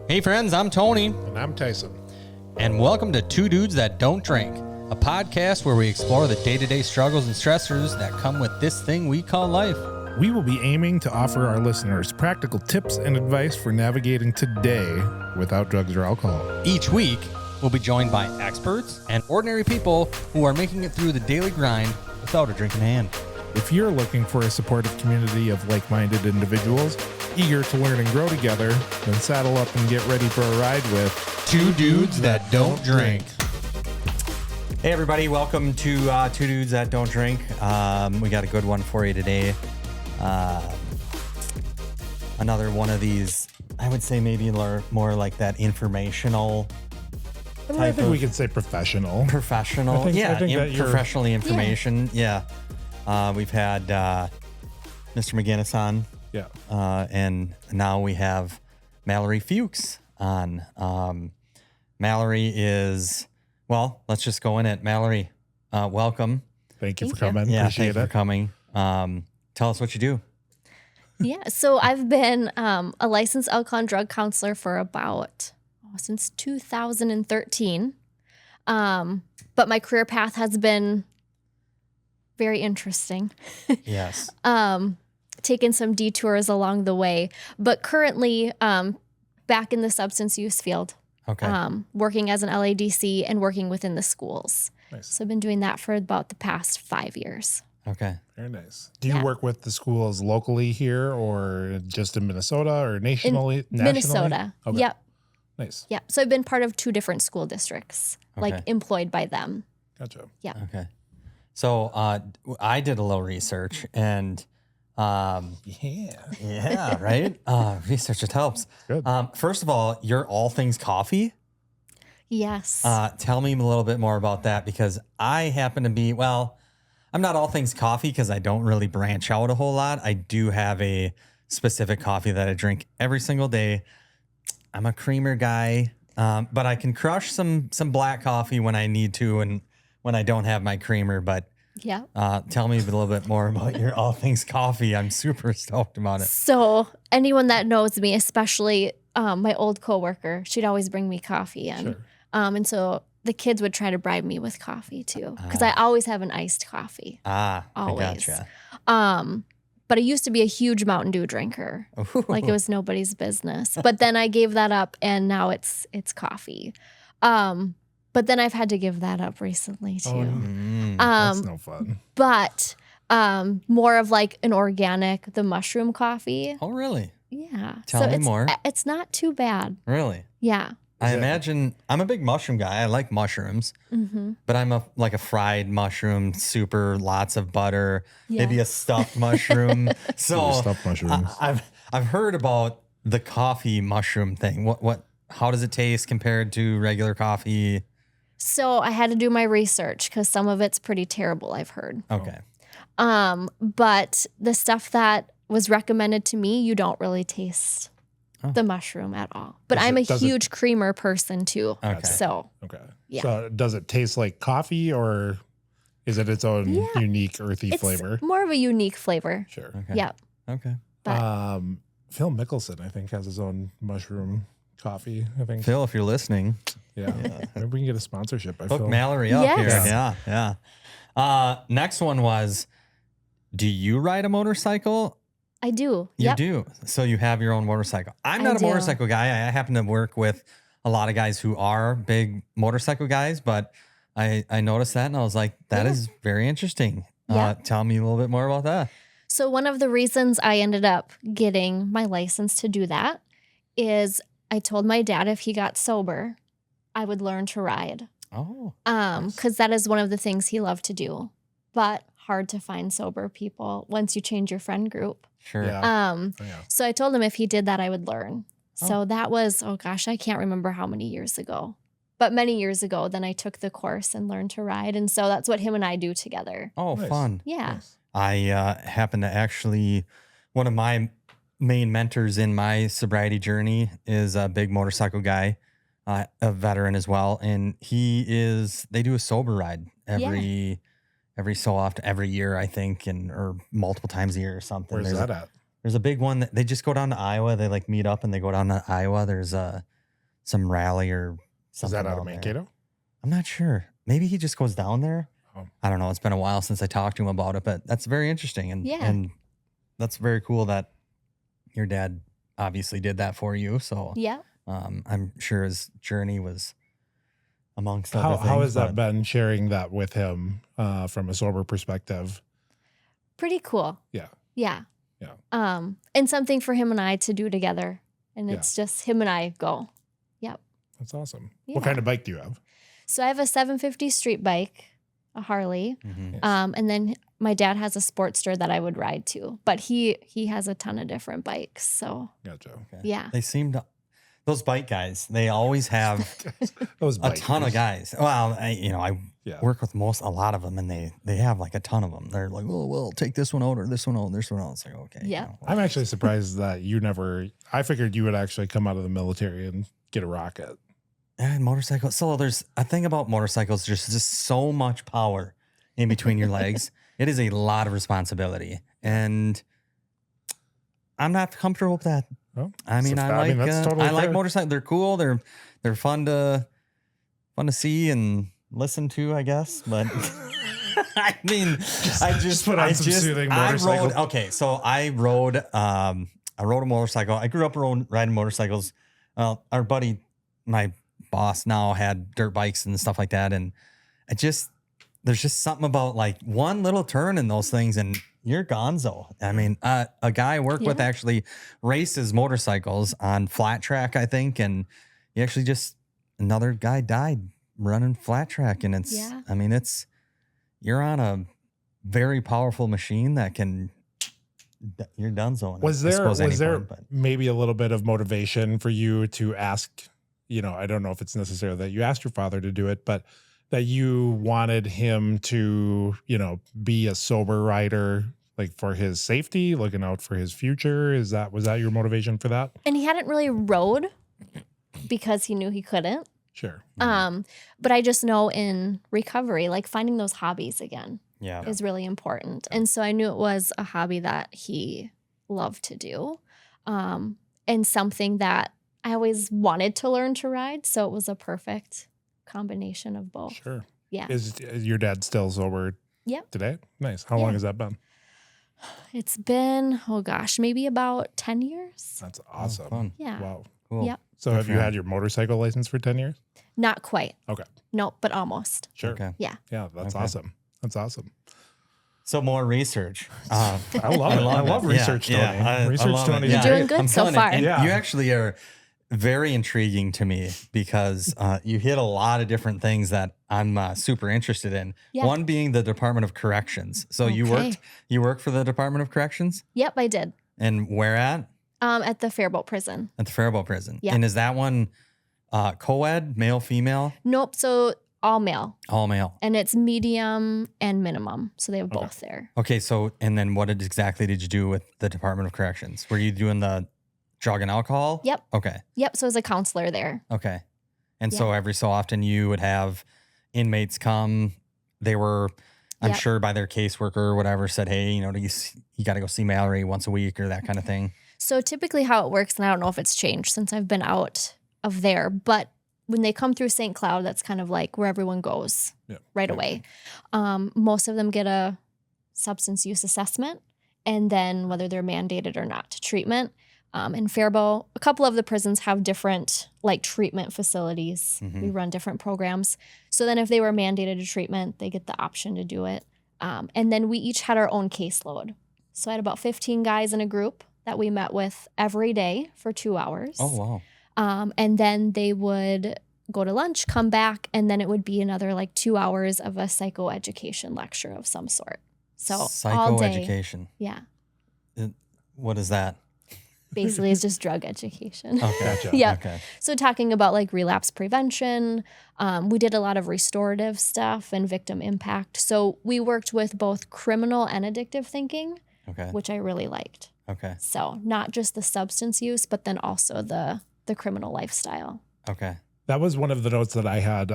Hey friends, I'm Tony. And I'm Tyson. And welcome to Two Dudes That Don't Drink, a podcast where we explore the day-to-day struggles and stressors that come with this thing we call life. We will be aiming to offer our listeners practical tips and advice for navigating today without drugs or alcohol. Each week, we'll be joined by experts and ordinary people who are making it through the daily grind without a drink in hand. If you're looking for a supportive community of like-minded individuals eager to learn and grow together, then saddle up and get ready for a ride with Two Dudes That Don't Drink. Hey everybody, welcome to Two Dudes That Don't Drink. We got a good one for you today. Another one of these, I would say maybe more like that informational I think we could say professional. Professional, I think professionally information. Yeah. We've had Mr. McGinnis on. Yeah. And now we have Mallory Fuchs on. Mallory is, well, let's just go in it. Mallory, welcome. Thank you for coming. Yeah, Appreciate thank you for coming. Tell us what you do. Yeah, so I've been a licensed alcohol and drug counselor for about since 2013. But my career path has been very interesting. Yes. Taken some detours along the way, but currently back in the substance use field. Okay. Working as an LADC and working within the schools. Nice. So I've been doing that for about the past 5 years. Okay. Very nice. Do you work with the schools locally here or just in Minnesota or nationally? Minnesota. Okay. Yep. Nice. Yep. So I've been part of 2 different school districts, like employed by them. Gotcha. Yeah. Okay. So I did a little research and yeah, right? Research, it helps. Good. First of all, you're all things coffee. Yes. Tell me a little bit more about that because I happen to be, well, I'm not all things coffee because I don't really branch out a whole lot. I do have a specific coffee that I drink every single day. I'm a creamer guy, but I can crush some black coffee when I need to and when I don't have my creamer. But yeah. Tell me a little bit more about your all things coffee. I'm super stoked about it. So anyone that knows me, especially my old coworker, she'd always bring me coffee in. Sure. And so the kids would try to bribe me with coffee too, because I always have an iced coffee. Always. I gotcha. But I used to be a huge Mountain Dew drinker. Ooh. Like it was nobody's business. But then I gave that up and now it's coffee. But then I've had to give that up recently too. That's no fun. But more of like an organic, the mushroom coffee. Oh, really? Yeah. Tell me more. It's not too bad. Really? Yeah. I imagine I'm a big mushroom guy. I like mushrooms, but I'm a fried mushroom, super lots of butter, maybe a stuffed mushroom. So Stuffed mushrooms. I've heard about the coffee mushroom thing. How does it taste compared to regular coffee? So I had to do my research because some of it's pretty terrible, I've heard. Okay. But the stuff that was recommended to me, you don't really taste the mushroom at all. But I'm a huge creamer person too. Okay. So Okay. Yeah. So does it taste like coffee or is it its own unique earthy it's flavor? more of a unique flavor. Sure. Okay. Yeah. Okay. But Phil Mickelson, I think, has his own mushroom coffee. I think. Phil, if you're listening, Yeah. Maybe we can get a sponsorship by hook Phil. Mallory up Yes. here. Yeah. Next one was, do you ride a motorcycle? I do. You do. So you have your own motorcycle. I'm not a do. motorcycle guy. I happen to work with a lot of guys who are big motorcycle guys, but I noticed that and I was like, that is very interesting. Yeah. Tell me a little bit more about that. So one of the reasons I ended up getting my license to do that is I told my dad if he got sober, I would learn to ride. Oh. Because that is one of the things he loved to do, but hard to find sober people once you change your friend group. Sure. Yeah. So I told him if he did that, I would learn. So that was, oh gosh, I can't remember how many years ago, but many years ago, then I took the course and learned to ride. And so that's what him and I do together. Oh, Nice. fun. Yeah. Nice. I happen to actually, one of my main mentors in my sobriety journey is a big motorcycle guy, a veteran as well. And they do a sober ride every so often, every year, I think, or multiple times a year or something. Where's that at? There's a big one that they just go down to Iowa. They like meet up and they go down to Iowa. There's some rally or Is something. that out of down there. Mankato? I'm not sure. Maybe he just goes down there. Oh. I don't know. It's been a while since I talked to him about it, but that's very interesting. And that's very cool that your dad obviously did that for you. So Yeah. I'm sure his journey was amongst other things. How has that but been sharing that with him from a sober perspective? Pretty cool. Yeah. Yeah. Yeah. And something for him and I to do together. And it's just him and I go. Yep. That's awesome. Yeah. What kind of bike do you have? So I have a 750 street bike, a Harley. Mhm. And then my dad has a Sportster that I would ride to. But he has a ton of different bikes. So Gotcha. Okay. yeah. They seem to, those bike guys, they always have Those a ton of bikers. guys. Well, I Yeah. work with a lot of them, and they have like a ton of them. They're like, oh, well, take this one out or this one out, this one out. It's like, okay. Yeah. I'm actually surprised that you never. I figured you would actually come out of the military and get a rocket. And motorcycles. So there's a thing about motorcycles. There's just so much power in between your legs. It is a lot of responsibility, and I'm not comfortable with that. Well, I mean, that's totally I like fair. motorcycles. They're cool. They're fun to see and listen to, I guess. But I mean, just put on some soothing motorcycle. Okay, so I rode a motorcycle. I grew up riding motorcycles. Our buddy, my boss now, had dirt bikes and stuff like that, and there's just something about like one little turn in those things and you're gonzo. I mean, a guy I work with actually races motorcycles on flat track, I think, and he actually another guy died running flat track, and you're on a very powerful machine that you're donezo. Was there maybe a little bit of motivation for you to ask? I don't know if it's necessary that you asked your father to do it, but that you wanted him to, be a sober rider, like for his safety, looking out for his future. Was that your motivation for that? And he hadn't really rode because he knew he couldn't. Sure. But I just know in recovery, like finding those hobbies again Yeah. is really important. And so I knew it was a hobby that he loved to do, and something that I always wanted to learn to ride. So it was a perfect combination of both. Sure. Yeah. Is your dad still sober Yep. today? Nice. How long has that been? It's been, oh gosh, maybe about 10 years. That's awesome. Fun. Yeah. Wow. Cool. Yep. So have you had your motorcycle license for 10 years? Not quite. Okay. No, but almost. Sure. Okay. Yeah. Yeah, that's Okay. awesome. That's awesome. So more research. I love it. I love research, Tony. I Research, love Tony. it. You're doing good I'm so telling you, far. and Yeah. you actually are very intriguing to me because you hit a lot of different things that I'm super interested in. Yeah. One being the Department of Corrections. So you worked for the Department of Corrections, Yep, I did. and where at? At the Faribault prison. At the Faribault prison. Yeah. And is that one co-ed, male, female, Nope. So all male. all male? And it's medium and minimum. So they have Okay. both there. Okay, so and then what exactly did you do with the Department of Corrections? Were you doing the drug and alcohol? Yep. Okay. Yep. So as a counselor there. Okay. And so every so often you would have inmates come. They were, I'm Yep. sure by their caseworker or whatever, said, hey, you got to go see Mallory once a week or that kind of thing. So typically how it works, and I don't know if it's changed since I've been out of there, but when they come through St. Cloud, that's kind of like where everyone goes right away. Most of them get a substance use assessment, and then whether they're mandated or not to treatment. In Faribault, a couple of the prisons have different like treatment facilities. Mhm. We run different programs. So then if they were mandated to treatment, they get the option to do it. And then we each had our own caseload. So I had about 15 guys in a group that we met with every day for 2 hours. Oh, wow. And then they would go to lunch, come back, and then it would be another like 2 hours of a psychoeducation lecture of some sort. So all day. Psychoeducation. Yeah. What is that? Basically, it's just drug education. Okay. Gotcha. Yeah. Okay. So talking about like relapse prevention, we did a lot of restorative stuff and victim impact. So we worked with both criminal and addictive thinking, Okay. which I really liked. Okay. So not just the substance use, but then also the criminal lifestyle. Okay. That was one of the notes that I had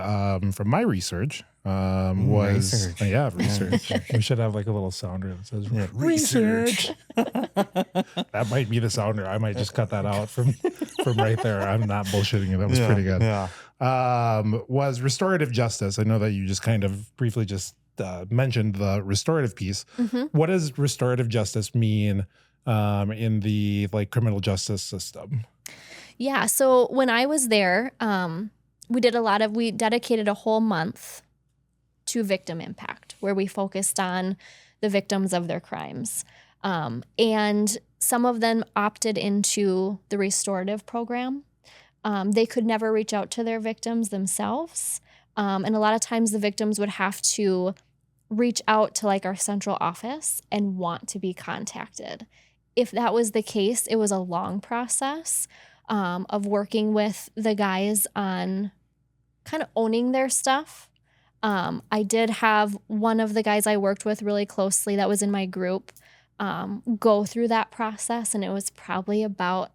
from my research. Research. Research. We should have like a little sounder that says research. That might be the sounder. I might just cut that out from right there. I'm not bullshitting you. That was pretty good. Yeah. Was restorative justice. I know that you just kind of briefly just mentioned the restorative piece. What does restorative justice mean in the like criminal justice system? Yeah. So when I was there, we dedicated a whole month to victim impact, where we focused on the victims of their crimes. And some of them opted into the restorative program. They could never reach out to their victims themselves. And a lot of times the victims would have to reach out to like our central office and want to be contacted. If that was the case, it was a long process of working with the guys on kind of owning their stuff. I did have one of the guys I worked with really closely that was in my group go through that process, and it was probably about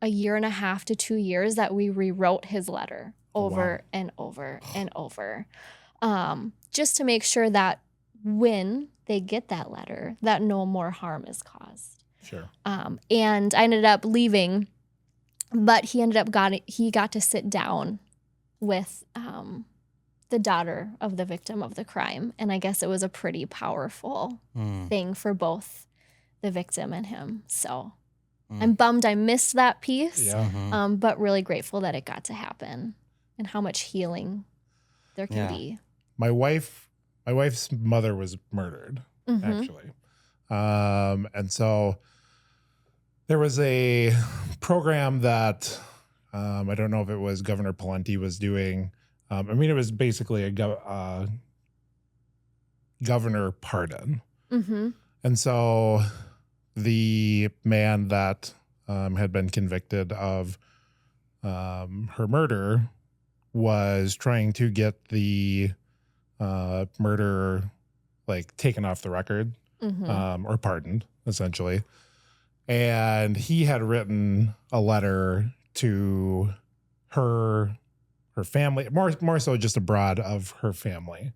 1.5 to 2 years that we rewrote his letter over and over and over, just to make sure that when they get that letter, that no more harm is caused. Sure. And I ended up leaving, but he got to sit down with the daughter of the victim of the crime. And I guess it was a pretty powerful thing for both the victim and him. So I'm bummed I missed that piece, but really grateful that it got to happen and how much healing there can be. My wife's mother was murdered, actually. And so there was a program that I don't know if it was Governor Pawlenty was doing. I mean, it was basically a governor pardon. And so the man that had been convicted of her murder was trying to get the murder like taken off the record or pardoned, essentially. And he had written a letter to her family, more so just abroad of her family.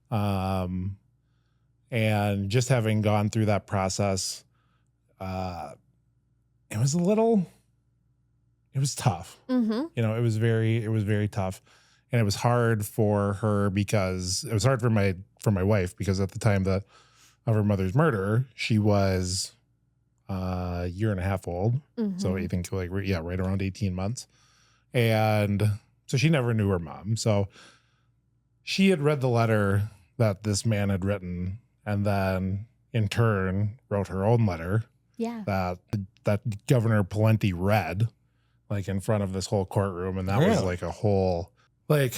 And just having gone through that process, it was tough. You know, it was very tough. And it was hard for her because it was hard for my wife, because at the time of her mother's murder, she was a 1.5 years old. So I think like, right around 18 months. And so she never knew her mom. So she had read the letter that this man had written, and then in turn wrote her own letter that Governor Pawlenty read like in front of this whole courtroom. And that was like a whole, like,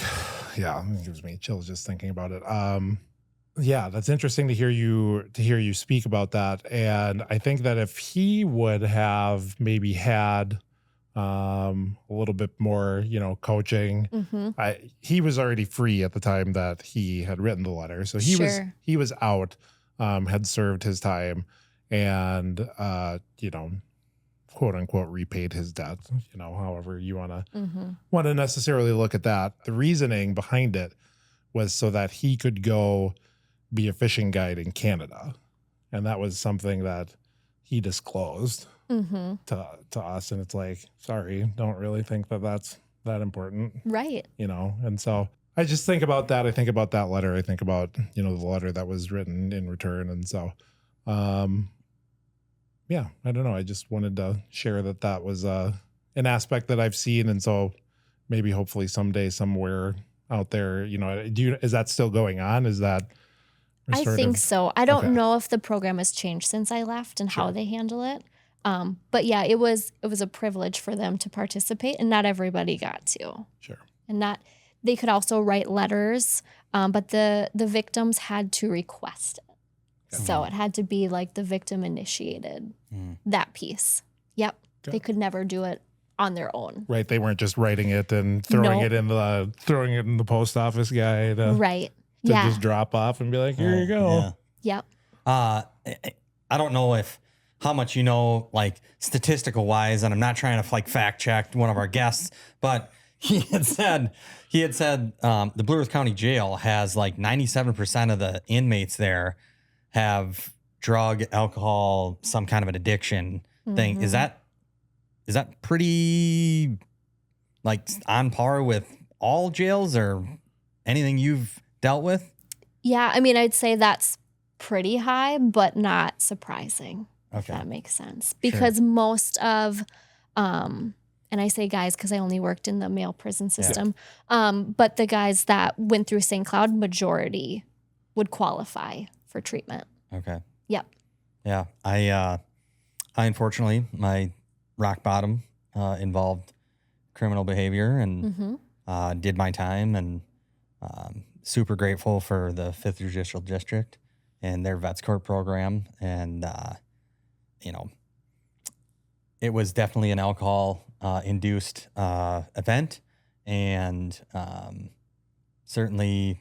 it gives me chills just thinking about it. That's interesting to hear you speak about that. And I think that if he would have maybe had a little bit more, coaching, he was already free at the time that he had written the letter. So he was out, had served his time, and quote unquote repaid his debt, however you want to necessarily look at that. The reasoning behind it was so that he could go be a fishing guide in Canada. And that was something that he disclosed to us. And it's like, sorry, don't really think that that's that important. Right. And so I just think about that. I think about that letter. I think about, the letter that was written in return. And so, I don't know. I just wanted to share that was an aspect that I've seen. And so maybe hopefully someday somewhere out there, is that still going on? Is that I think so. I don't know if the program has changed since I left and how they handle it. But yeah, it was a privilege for them to participate, and not everybody got to. Sure. And they could also write letters, but the victims had to request it. Okay. So it had to be like the victim initiated that piece. Yep. Okay. They could never do it on their own. Right. They weren't just writing it and throwing it in the post office guy to just drop off and be like, here you go. Yeah. Yep. I don't know how much like statistical wise, and I'm not trying to like fact check one of our guests, but he had said the Blue Earth County Jail has like 97% of the inmates there have drug, alcohol, some kind of an addiction thing. Is Mhm. that pretty like on par with all jails or anything you've dealt with? Yeah, I mean, I'd say that's pretty high, but not surprising, if Okay. that makes sense. Sure. Because most of, and I say guys because I only worked in the male prison system, but the guys that went through St. Cloud, majority would qualify for treatment. Okay. Yep. Yeah. I unfortunately, my rock bottom involved criminal behavior and did my time and super grateful for the 5th Judicial District and their vets court program. And, you know, it was definitely an alcohol induced event and certainly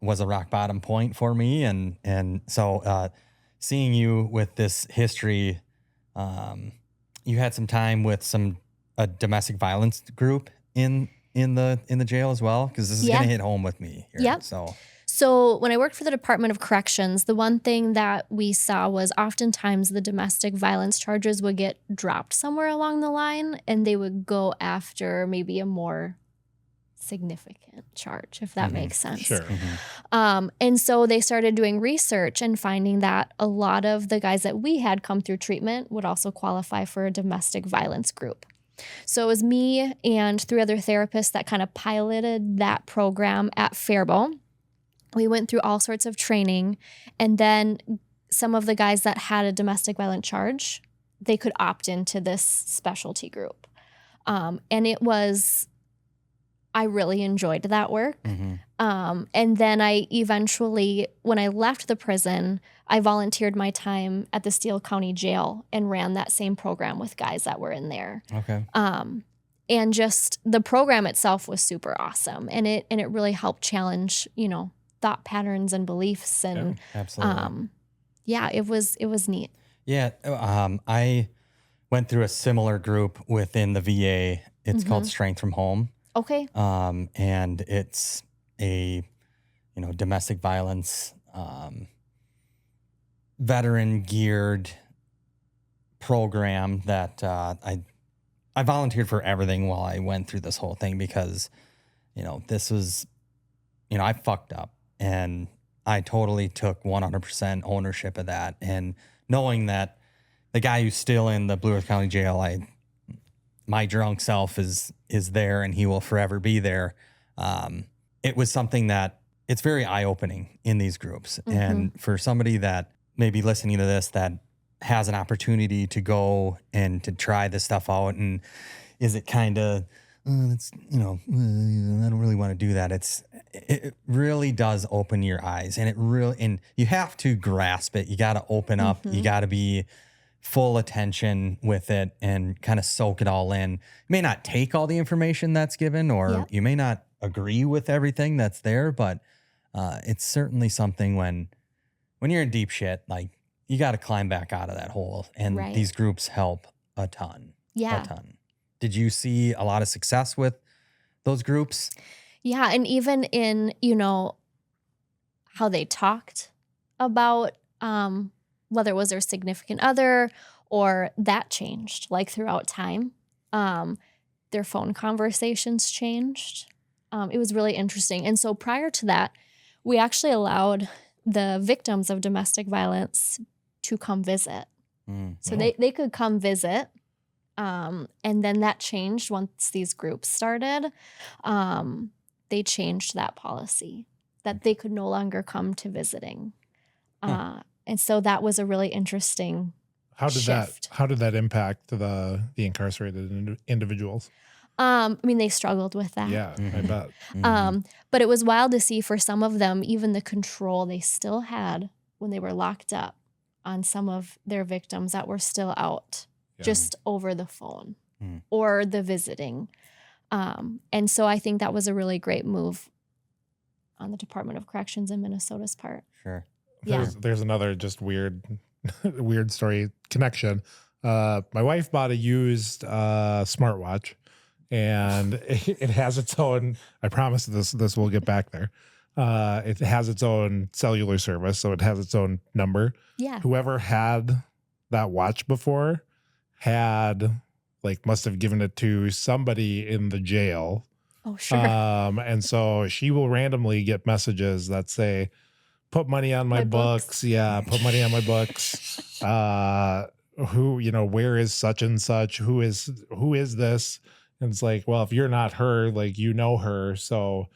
was a rock bottom point for me. And so seeing you with this history, you had some time with a domestic violence group in the jail as well, because this is Yeah. gonna hit home with me here. Yep. So when I worked for the Department of Corrections, the one thing that we saw was oftentimes the domestic violence charges would get dropped somewhere along the line and they would go after maybe a more significant charge, if that makes sense. Sure. And so they started doing research and finding that a lot of the guys that we had come through treatment would also qualify for a domestic violence group. So it was me and 3 other therapists that kind of piloted that program at Faribault. We went through all sorts of training, and then some of the guys that had a domestic violent charge, they could opt into this specialty group. And I really enjoyed that work. And then I eventually, when I left the prison, I volunteered my time at the Steele County Jail and ran that same program with guys that were in there. Okay. And just the program itself was super awesome, and it really helped challenge, thought patterns and beliefs, and Absolutely. it was neat. Yeah. I went through a similar group within the VA. It's called Strength from Home. Okay. And it's a, domestic violence, veteran geared program that I volunteered for everything while I went through this whole thing because, this was, I fucked up and I totally took 100% ownership of that. And knowing that the guy who's still in the Blue Earth County Jail, my drunk self is there and he will forever be there. It was something that it's very eye-opening in these groups. And for somebody that may be listening to this that has an opportunity to go and to try this stuff out, and is it kind of, it's, I don't really want to do that. It really does open your eyes, and you have to grasp it. You got to open up. You got to be full attention with it and kind of soak it all in. You may not take all the information that's given, or you may not agree with everything that's there, but it's certainly something when you're in deep shit, like you got to climb back out of that hole. And these groups help a ton. Yeah. A ton. Did you see a lot of success with those groups? Yeah. And even in, how they talked about whether it was their significant other or that changed like throughout time. Their phone conversations changed. It was really interesting. And so prior to that, we actually allowed the victims of domestic violence to come visit. So they could come visit. And then that changed once these groups started. They changed that policy that they could no longer come to visiting. And so that was a really interesting shift. How did that impact the incarcerated individuals? They struggled with that. Yeah, I bet. But it was wild to see for some of them, even the control they still had when they were locked up on some of their victims that were still out just over the phone or the visiting. And so I think that was a really great move on the Department of Corrections in Minnesota's part. Sure. There's another just weird story connection. My wife bought a used smartwatch, and it has its own. I promise this will get back there. It has its own cellular service, so it has its own number. Yeah. Whoever had that watch before had must have given it to somebody in the jail. Oh, sure. And so she will randomly get messages that say, put money on my books. Yeah, put money on my books. Where is such and such? Who is this? And it's like, well, if you're not her, you know her, so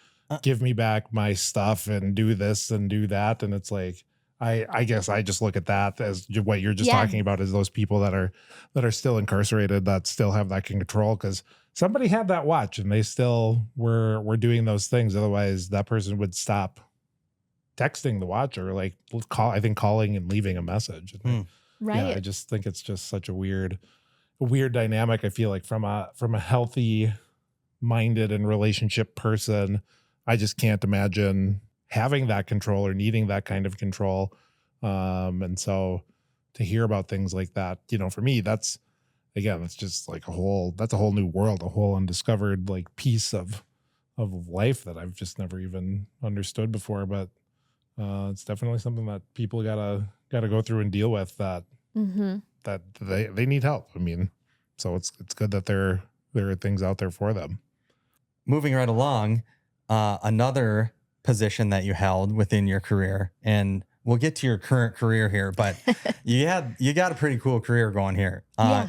give me back my stuff and do this and do that. And it's like, I guess I just look at that as what you're just talking about, is those people that are still incarcerated, that still have that control, because somebody had that watch and they still were doing those things. Otherwise, that person would stop texting the watch or calling and leaving a message. Right. Yeah, I just think it's just such a weird dynamic. I feel like from a healthy minded and relationship person, I just can't imagine having that control or needing that kind of control. And so to hear about things like that, for me, that's just a whole new world, a whole undiscovered piece of life that I've just never even understood before. But it's definitely something that people gotta go through and deal with, that that they need help. I mean, so it's good that there are things out there for them. Moving right along, another position that you held within your career, and we'll get to your current career here, but you got a pretty cool career going here.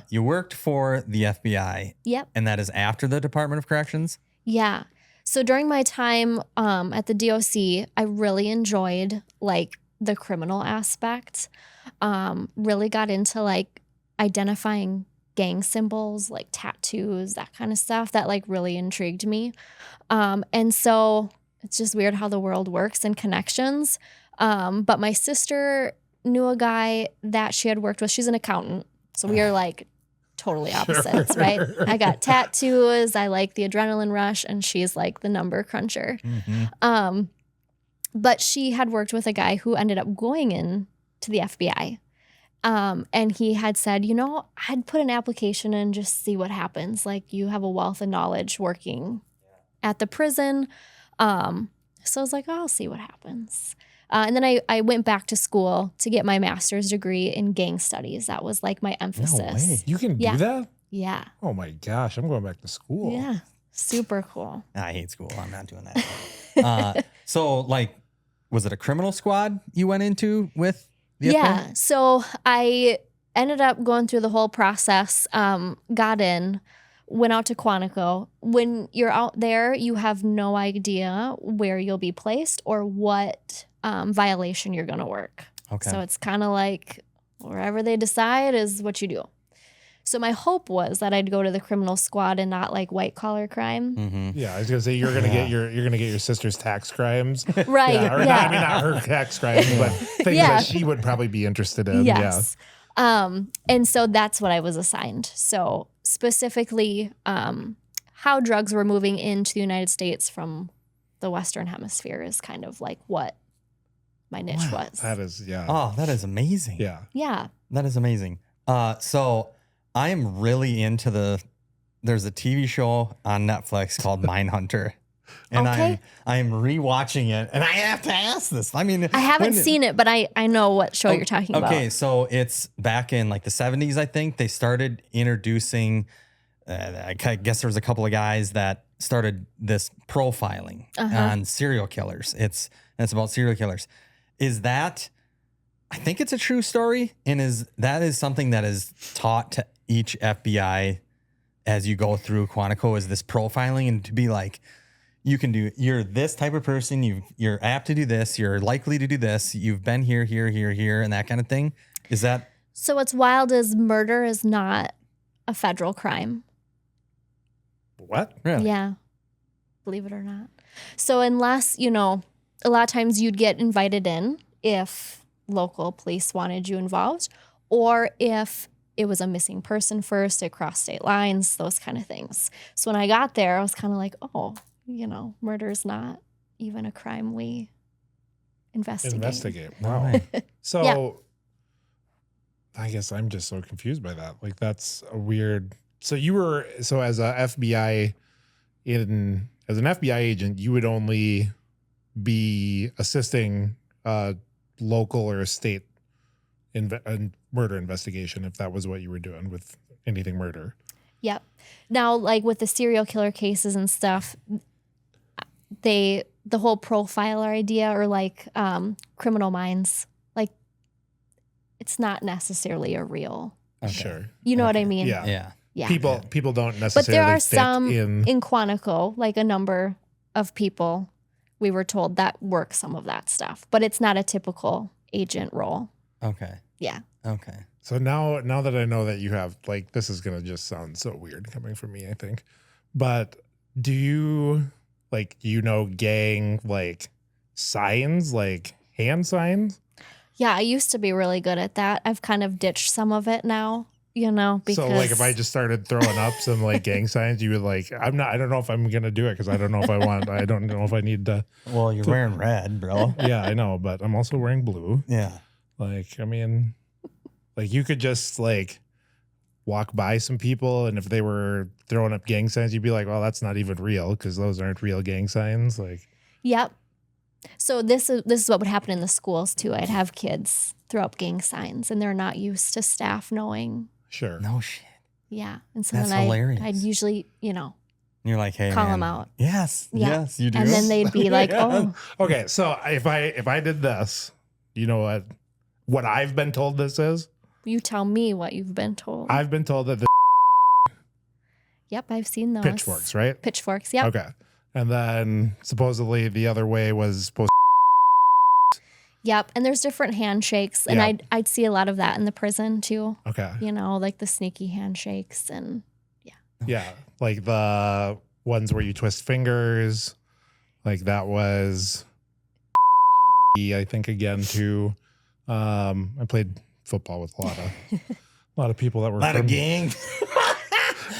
You worked for the FBI. Yep. And that is after the Department of Corrections? Yeah. So during my time at the DOC, I really enjoyed the criminal aspect. Really got into identifying gang symbols, tattoos, that kind of stuff that really intrigued me. And so it's just weird how the world works and connections. But my sister knew a guy that she had worked with. She's an accountant. So we are totally opposites, right? I got tattoos. I like the adrenaline rush, and she's the number cruncher. Mm-hmm. But she had worked with a guy who ended up going in to the FBI. And he had said, I'd put an application in, just see what happens. You have a wealth of knowledge working at the prison. So I was like, I'll see what happens. And then I went back to school to get my master's degree in gang studies. That was my emphasis. No way. You can do that? Yeah. Oh my gosh, I'm going back to school. Yeah. Super cool. I hate school. I'm not doing that. So was it a criminal squad you went into with the FBI? Yeah. So I ended up going through the whole process, got in, went out to Quantico. When you're out there, you have no idea where you'll be placed or what violation you're going to work. Okay. So it's kind of wherever they decide is what you do. So my hope was that I'd go to the criminal squad and not white collar crime. Mm-hmm. Yeah, I was gonna say you're gonna get your sister's tax crimes, Right? Yeah, or Yeah. not her tax crimes, but things that she would probably be interested in. Yes. And so that's what I was assigned. So specifically, how drugs were moving into the United States from the Western Hemisphere is kind of what my niche was. That is, yeah. Oh, that is amazing. Yeah. Yeah. That is amazing. So I am really into there's a TV show on Netflix called Mindhunter. And Okay. I'm rewatching it, and I have to ask this. I mean, I haven't seen it, but I know what show you're talking about. Okay, so it's back in the 70s, I think. They started introducing, I guess there was a couple of guys that started this profiling on serial killers. It's about serial killers. I think it's a true story, and that is something that is taught to each FBI as you go through Quantico, is this profiling, and to be you're this type of person, you're apt to do this, you're likely to do this, you've been here, and that kind of thing. Is that? So what's wild is murder is not a federal crime. What? Really? Yeah. Believe it or not. So unless, a lot of times you'd get invited in if local police wanted you involved, or if it was a missing person first, it crossed state lines, those kind of things. So when I got there, I was kind of murder is not even a crime we investigate. Wow. So Yeah. I guess I'm just so confused by that. That's a weird So as an FBI agent, you would only be assisting a local or a state murder investigation if that was what you were doing with anything murder. Yep. Now, like with the serial killer cases and stuff, the whole profiler idea or like Criminal Minds, like it's not necessarily a real. Okay. Sure. You know what I mean? Yeah. Yeah. Yeah. People don't necessarily. But there are fit some in. Quantico, like a number of people we were told that work some of that stuff, but it's not a typical agent role. Okay. Yeah. Okay. So now that I know that you have, like, this is gonna just sound so weird coming from me, I think. But do you gang like signs, like hand signs? Yeah, I used to be really good at that. I've kind of ditched some of it now, because So like if I just started throwing up some like gang signs, you would like, I don't know if I'm gonna do it because I don't know if I don't know if I need to. Well, you're wearing red, bro. Yeah, I know, but I'm also wearing blue. Yeah. Like, I mean, like you could just like walk by some people, and if they were throwing up gang signs, you'd be like, well, that's not even real because those aren't real gang signs. Like, Yep. So this is what would happen in the schools too. I'd have kids throw up gang signs, and they're not used to staff knowing. sure. No shit. Yeah, and so That's then hilarious. I'd usually, You're like, hey, call man. them out. Yes. Yeah. Yes, you do. And then they'd be like, oh, Okay, so if I did this, you know what I've been told this is? you tell me what you've been told. I've been told that the Yep, I've seen those. pitchforks, right? Pitchforks, yep. Okay. And then supposedly the other way was supposed Yep, and there's different handshakes, and Yeah. I'd see a lot of that in the prison too. okay. Like the sneaky handshakes, and Yeah. Like the ones where you twist fingers. Like that was I think again too. I played football with a lot of people that were A lot from of gang.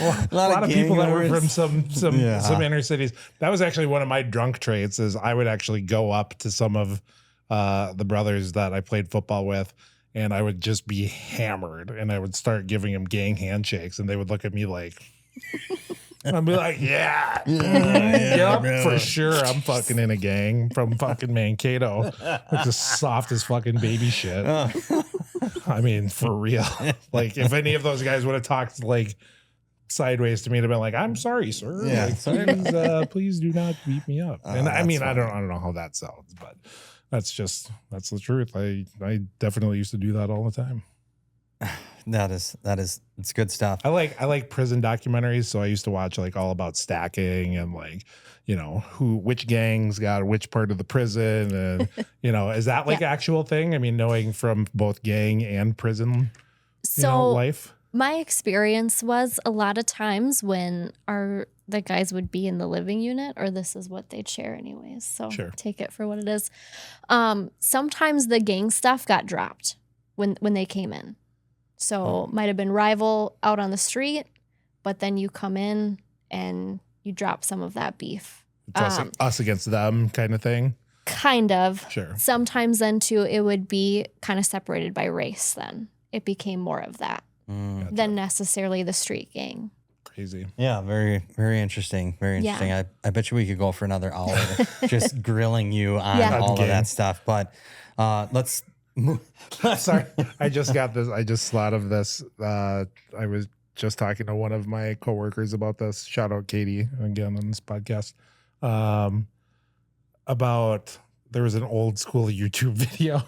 a lot of gang people that were members. from some Yeah. inner cities. That was actually one of my drunk traits is I would actually go up to some of the brothers that I played football with, and I would just be hammered, and I would start giving them gang handshakes, and they would look at me like, I'd be like, yeah, yep, bro. for sure. I'm fucking in a gang from fucking Mankato. Like the softest fucking baby shit. I mean, for real. Like if any of those guys would have talked like sideways to me, to be like, I'm sorry, sir. Yeah, Like, sorry. please do not beat me up. Oh, And I that's mean, I funny. don't know how that sounds, but that's the truth. I definitely used to do that all the time. It's good stuff. I like prison documentaries, so I used to watch like all about stacking and like, which gangs got which part of the prison, and is that like actual thing? I mean, knowing from both gang and prison, so life. my experience was a lot of times when the guys would be in the living unit, or this is what they'd share anyways. So Sure. take it for what it is. Sometimes the gang stuff got dropped when they came in. So might have been rival out on the street, but then you come in and you drop some of that beef. It's us against them kind of thing. Kind of. Sure. Sometimes then too, it would be kind of separated by race then. It became more of that than necessarily the street gang. Crazy. Yeah, very, very interesting. Very interesting. I bet you we could go for another hour just grilling you on Yeah. all of Game. that stuff. But let's move. Sorry, I just got this. I just thought of this. I was just talking to one of my coworkers about this. Shout out Katie again on this podcast. About there was an old school YouTube video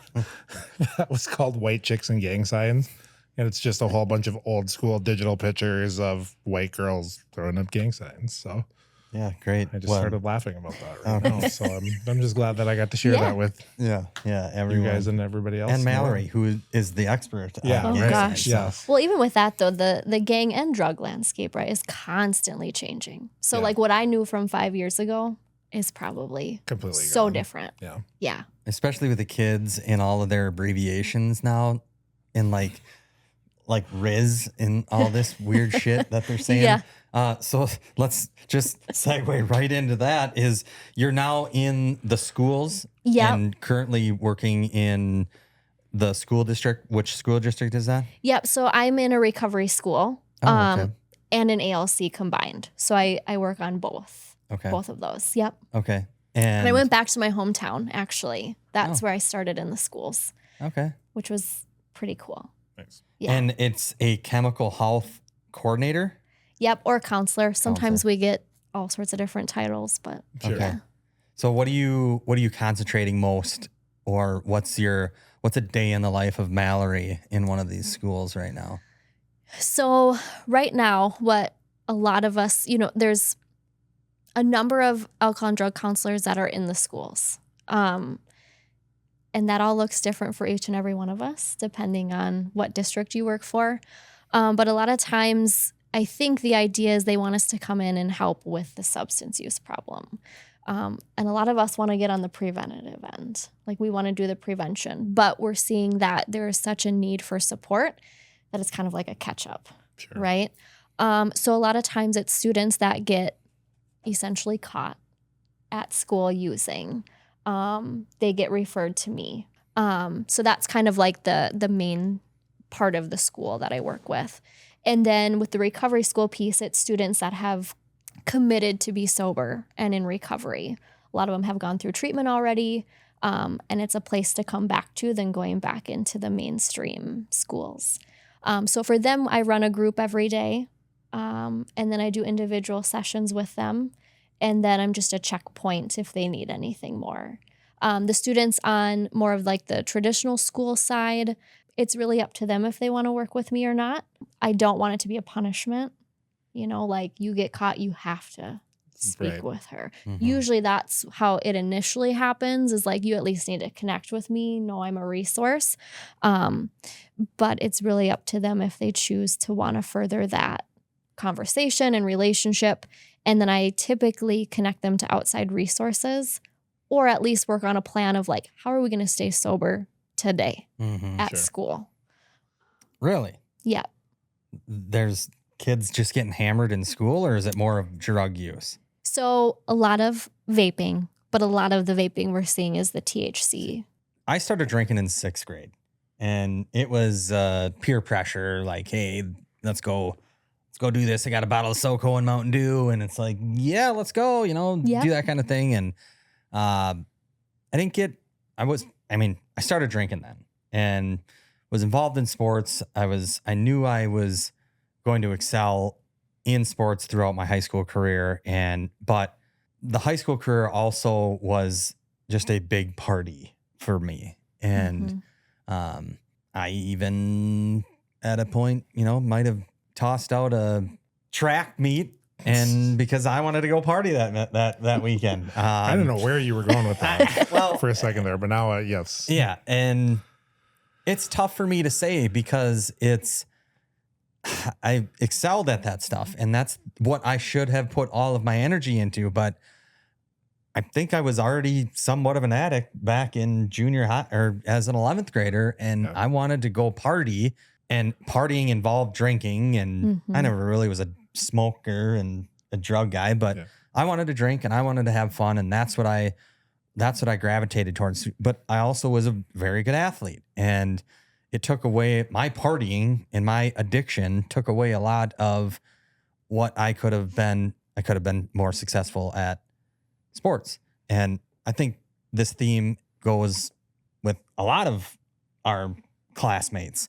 that was called "White Chicks and Gang Signs," and it's just a whole bunch of old school digital pictures of white girls throwing up gang signs. So Yeah, great. I just Well, started laughing about that right Okay. now. So I'm just glad that I got to share Yeah. that with Yeah, everyone. you guys and everybody else. and Mallory, who is the expert. Yeah. on Oh, gang gosh. signs. Yes. Well, even with that though, the gang and drug landscape, right, is constantly changing. So Yeah. like what I knew from 5 years ago is probably Completely so gone. different. Yeah. Yeah. Especially with the kids and all of their abbreviations now, and like Riz and all this weird shit that they're saying. Yeah. So let's just segue right into that. Is you're now in the schools Yep. and currently working in the school district. Which school district is that? Yep. So I'm in a recovery school. Oh, okay. and an ALC combined. So I work on both of those. Yep. Okay. And I went back to my hometown, actually. That's Oh. where I started in the schools. Okay. Which was pretty cool. Nice. Yeah. And it's a chemical health coordinator? Yep, or counselor. Sometimes we get all sorts of different titles, but Sure. yeah. So what are you concentrating most, or what's a day in the life of Mallory in one of these schools right now? So right now, what a lot of us, there's a number of alcohol and drug counselors that are in the schools. And that all looks different for each and every one of us, depending on what district you work for. But a lot of times, I think the idea is they want us to come in and help with the substance use problem. And a lot of us want to get on the preventative end. Like, we want to do the prevention. But we're seeing that there is such a need for support that it's kind of like a catch-up, right? So a lot of times it's students that get essentially caught at school using. They get referred to me. So that's kind of like the main part of the school that I work with. And then with the recovery school piece, it's students that have committed to be sober and in recovery. A lot of them have gone through treatment already, and it's a place to come back to than going back into the mainstream schools. So for them, I run a group every day, and then I do individual sessions with them. And then I'm just a checkpoint if they need anything more. The students on more of like the traditional school side, it's really up to them if they want to work with me or not. I don't want it to be a punishment. Like, you get caught, you have to speak with her. Mm-hmm. Usually that's how it initially happens, is like, you at least need to connect with me, know I'm a resource. But it's really up to them if they choose to want to further that conversation and relationship. And then I typically connect them to outside resources, or at least work on a plan of like, how are we going to stay sober today at school? Really? Yeah. There's kids just getting hammered in school, or is it more of drug use? So a lot of vaping, but a lot of the vaping we're seeing is the THC. I started drinking in 6th grade, and it was peer pressure. Like, hey, let's go do this. I got a bottle of SoCo and Mountain Dew. And it's like, yeah, let's go, do that kind of thing. And I started drinking then and was involved in sports. I knew I was going to excel in sports throughout my high school career. But the high school career also was just a big party for me. And I even at a point, might have tossed out a track meet, and because I wanted to go party that weekend. I don't know where you were going with that for a second there, but now, yes. Yeah. And it's tough for me to say because I excelled at that stuff, and that's what I should have put all of my energy into. But I think I was already somewhat of an addict back in junior high or as an 11th grader, and I wanted to go party. And partying involved drinking, and I never really was a smoker and a drug guy, but I wanted to drink and I wanted to have fun, and that's what I gravitated towards. But I also was a very good athlete, and it took away my partying and my addiction took away a lot of what I could have been. I could have been more successful at sports, and I think this theme goes with a lot of our classmates.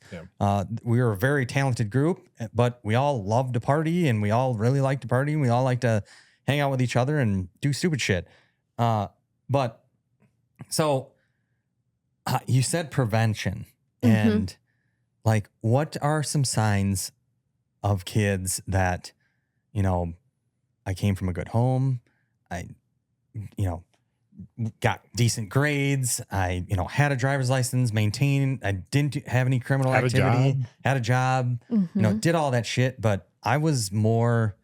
We were a very talented group, but we all loved to party, and we all really liked to party, and we all like to hang out with each other and do stupid shit. But so you said prevention, and like, what are some signs of kids that, I came from a good home, I got decent grades, I had a driver's license, I didn't have any criminal activity, had a job, did all that shit, but I was more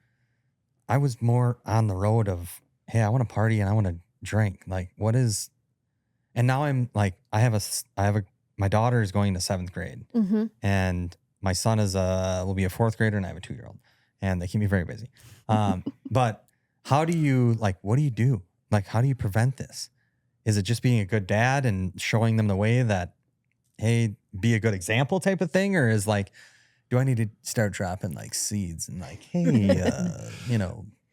on the road of, hey, I want to party and I want to drink. Like, what is, and now I'm like, my daughter is going to 7th grade, and my son will be a 4th grader, and I have a 2-year-old, and they keep me very busy. But how do you, what do you do? Like, how do you prevent this? Is it just being a good dad and showing them the way that, hey, be a good example type of thing? Or is do I need to start dropping like seeds and like, hey,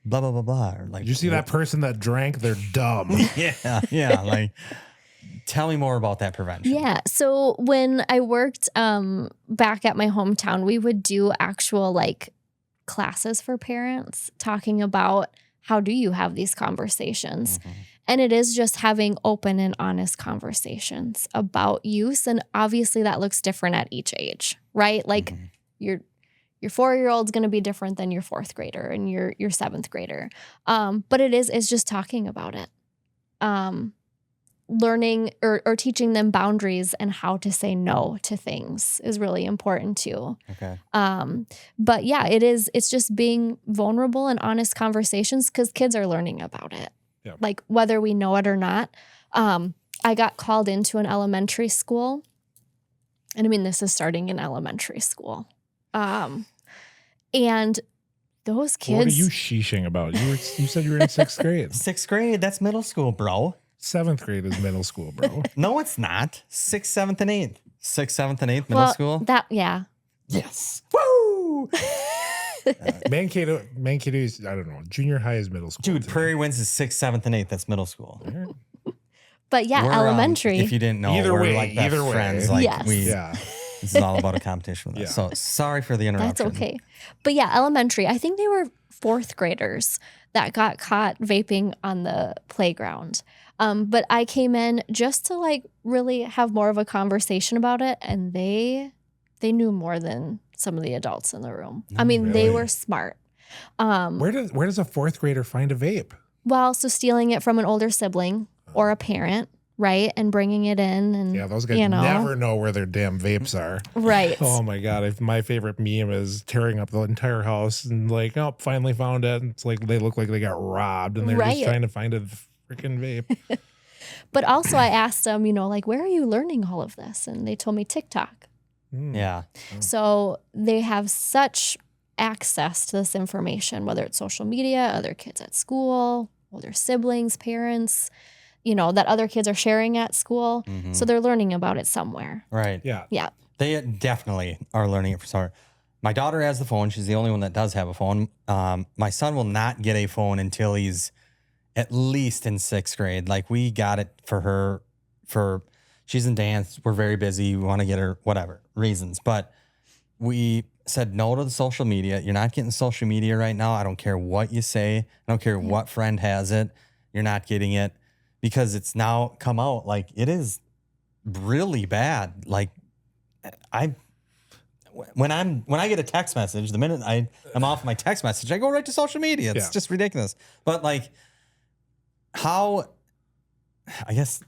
blah, blah, blah, blah. Or like, Did you see that person that drank? They're dumb. Yeah. Like, tell me more about that prevention. Yeah. So when I worked back at my hometown, we would do actual like classes for parents talking about how do you have these conversations. Mm-hmm. And it is just having open and honest conversations about use. And obviously that looks different at each age, right? Like your 4-year-old's going to be different than your 4th grader and your 7th grader. But it's just talking about it. Learning or teaching them boundaries and how to say no to things is really important too. Okay. But yeah, it's just being vulnerable and honest conversations because kids are learning about it. Yep. Like whether we know it or not. I got called into an elementary school. And I mean, this is starting in elementary school. And those kids. What are you sheeshing about? You said you were in 6th grade. 6th grade, that's middle school, bro. 7th grade is middle school, bro. No, it's not. 6th, 7th, and 8th. 6th, 7th, and 8th, middle school. Yeah. Yes. Woo! Mankato is, I don't know, junior high is middle school. Dude, today. Prairie Winds is 6th, 7th, and 8th. That's middle school. But yeah, We're, elementary. if you didn't know, Either we're way, like best either way. friends. Like Yes. Yeah. This is all about a competition with us. Yeah. So sorry for the interruption. That's okay. But yeah, elementary. I think they were 4th graders that got caught vaping on the playground. But I came in just to like really have more of a conversation about it. And they knew more than some of the adults in the room. I mean, they really? were smart. Where does a 4th grader find a vape? Well, so stealing it from an older sibling or a parent, right? And bringing it in and Yeah, those guys never know where their damn vapes are. Right. Oh my God. My favorite meme is tearing up the entire house and like, oh, finally found it. And it's like they look like they got robbed and they're just trying to find a freaking vape. But also I asked them, like, where are you learning all of this? And they told me TikTok. Yeah. So they have such access to this information, whether it's social media, other kids at school, older siblings, parents, that other kids are sharing at school. Mm-hmm. So they're learning about it somewhere. Right. Yeah. Yeah. They definitely are learning it. Sorry. My daughter has the phone. She's the only one that does have a phone. My son will not get a phone until he's at least in 6th grade. Like we got it for her she's in dance. We're very busy. We want to get her whatever reasons, but we said no to the social media. You're not getting social media right now. I don't care what you say. I don't care what friend has it. You're not getting it because it's now come out. Like it is really bad. Like when I get a text message, the minute I'm off my text message, I go right to social media. It's just ridiculous. But like how, I guess,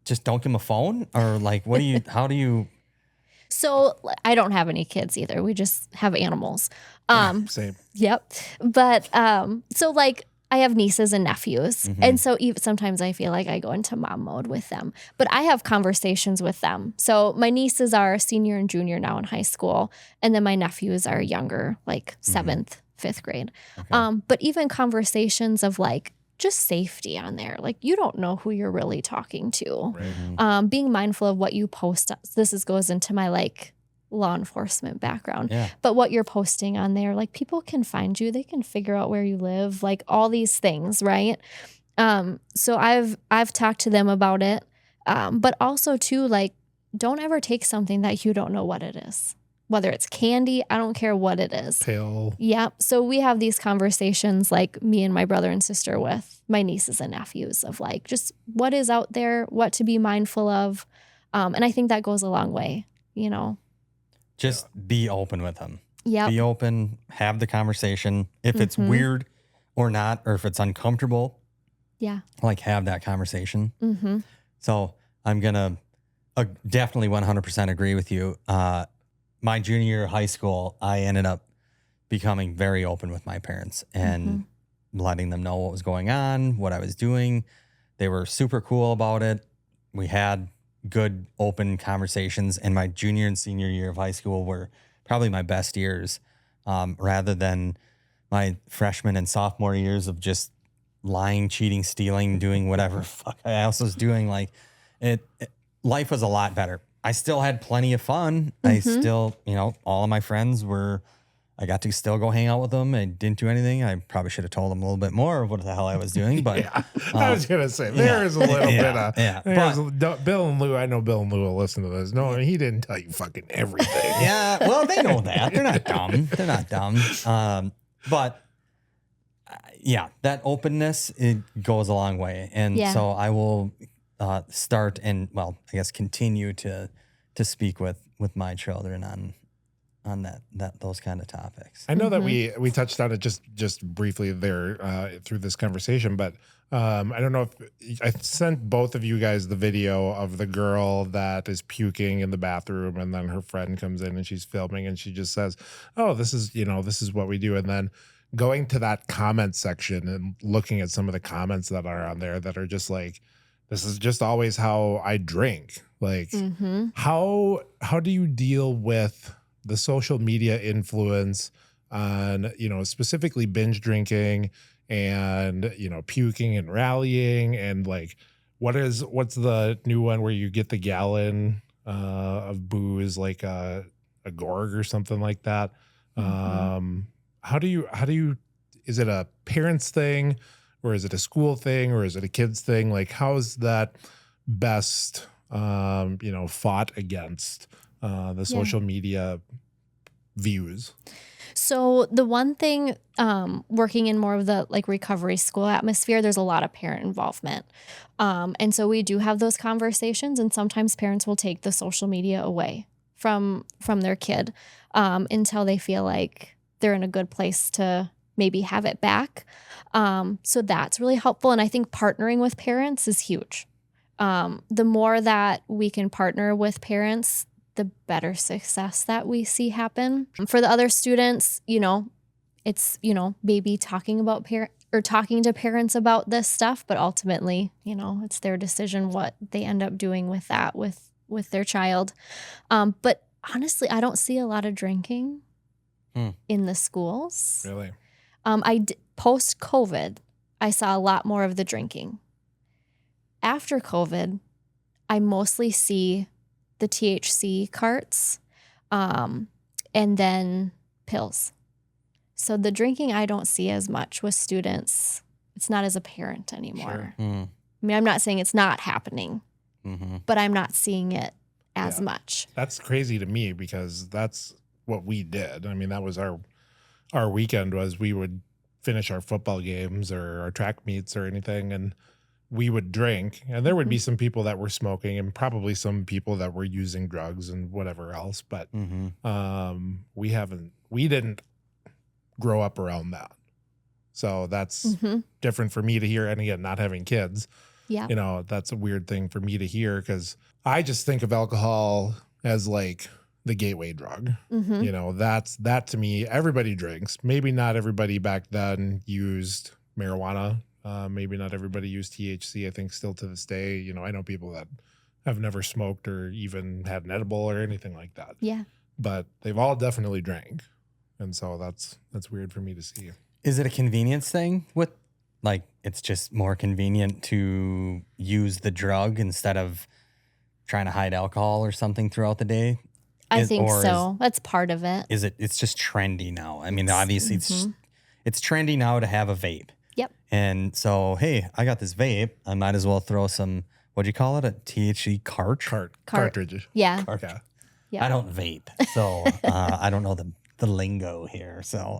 just don't give them a phone or like, how do you? So I don't have any kids either. We just have animals. Same. Yep. But so like I have nieces and nephews. Mm-hmm. And so sometimes I feel like I go into mom mode with them. But I have conversations with them. So my nieces are senior and junior now in high school. And then my nephews are younger, like 7th, 5th grade. Okay. But even conversations of like just safety on there. Like you don't know who you're really talking to. Right. Being mindful of what you post. Goes into my like law enforcement background. Yeah. But what you're posting on there, like people can find you, they can figure out where you live, like all these things, right? So I've talked to them about it. But also too, like, don't ever take something that you don't know what it is. Whether it's candy, I don't care what it is. Pill. Yeah. So we have these conversations like me and my brother and sister with my nieces and nephews of like just what is out there, what to be mindful of. And I think that goes a long way, Just be open with them. Yeah. Be open, have the conversation. If it's weird or not, or if it's uncomfortable, like have that conversation. Mm-hmm. So I'm going to definitely 100% agree with you. My junior year of high school, I ended up becoming very open with my parents and letting them know what was going on, what I was doing. They were super cool about it. We had good open conversations, and my junior and senior year of high school were probably my best years, rather than my freshman and sophomore years of just lying, cheating, stealing, doing whatever fuck I else was doing. Like life was a lot better. I still had plenty of fun. I still, all of my friends I got to still go hang out with them. I didn't do anything. I probably should have told them a little bit more of what the hell I was doing. But yeah, I was going to say, there is a little bit of, But Bill and Lou, I know Bill and Lou will listen to this. No, he didn't tell you fucking everything. yeah, well, they know that. They're not dumb. They're not dumb. But yeah, that openness, it goes a long way. And so I will start and, I guess continue to speak with my children on those kind of topics. I know that we touched on it just briefly there through this conversation, but I don't know if I sent both of you guys the video of the girl that is puking in the bathroom, and then her friend comes in and she's filming and she just says, "Oh, this is what we do." And then going to that comment section and looking at some of the comments that are on there that are just like, "This is just always how I drink." Like, how do you deal with the social media influence on, specifically binge drinking and, puking and rallying, and like, what's the new one where you get the gallon of booze, like a gorg or something like that? How do you, is it a parents thing, or is it a school thing, or is it a kids thing? Like, how is that best, fought against the social media views? So the one thing, working in more of the like recovery school atmosphere, there's a lot of parent involvement. And so we do have those conversations, and sometimes parents will take the social media away from their kid until they feel like they're in a good place to maybe have it back. So that's really helpful. And I think partnering with parents is huge. The more that we can partner with parents, the better success that we see happen. For the other students, it's, maybe talking to parents about this stuff, but ultimately, it's their decision what they end up doing with that with their child. But honestly, I don't see a lot of drinking in the schools. Really? Post-COVID, I saw a lot more of the drinking. After COVID, I mostly see the THC carts, and then pills. So the drinking I don't see as much with students. It's not as apparent anymore. Sure. I mean, I'm not saying it's not happening, but I'm not seeing it as much. That's crazy to me, because that's what we did. I mean, that was our weekend, was we would finish our football games or our track meets or anything, and we would drink, and there would be some people that were smoking and probably some people that were using drugs and whatever else. But we didn't grow up around that. So that's different for me to hear. And again, not having kids, that's a weird thing for me to hear, because I just think of alcohol as like the gateway drug. That's that to me. Everybody drinks. Maybe not everybody back then used marijuana. Maybe not everybody used THC. I think still to this day, I know people that have never smoked or even had an edible or anything like that. Yeah. But they've all definitely drank. And so that's weird for me to see. Is it a convenience thing with, like, it's just more convenient to use the drug instead of trying to hide alcohol or something throughout the day? I think so. That's part of it. It's just trendy now. I mean, obviously it's trendy now to have a vape. Yep. And so, hey, I got this vape. I might as well throw some, what'd you call it? A THC cartridge. Yeah. I don't vape. So I don't know the lingo here. So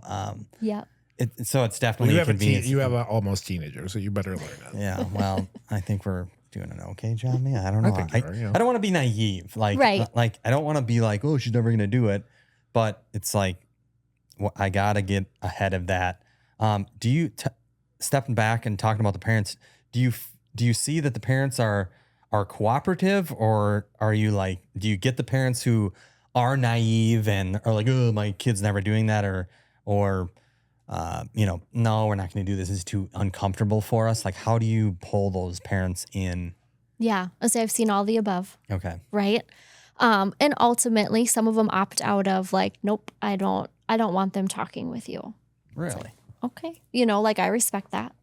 so it's definitely a convenience. You have an almost teenager, so you better learn it. Yeah. Well, I think we're doing an okay job. Yeah, I don't know. I don't want to be naive. Like, like I don't want to be like, oh, she's never going to do it. But it's like, I got to get ahead of that. Do you, stepping back and talking about the parents, do you see that the parents are cooperative, or are you like, do you get the parents who are naive and are like, oh, my kid's never doing that, or no, we're not going to do this. This is too uncomfortable for us. Like, how do you pull those parents in? Yeah. I've seen all the above. Okay. Right. And ultimately some of them opt out of like, nope, I don't want them talking with you. Really? Like, okay. Like I respect that,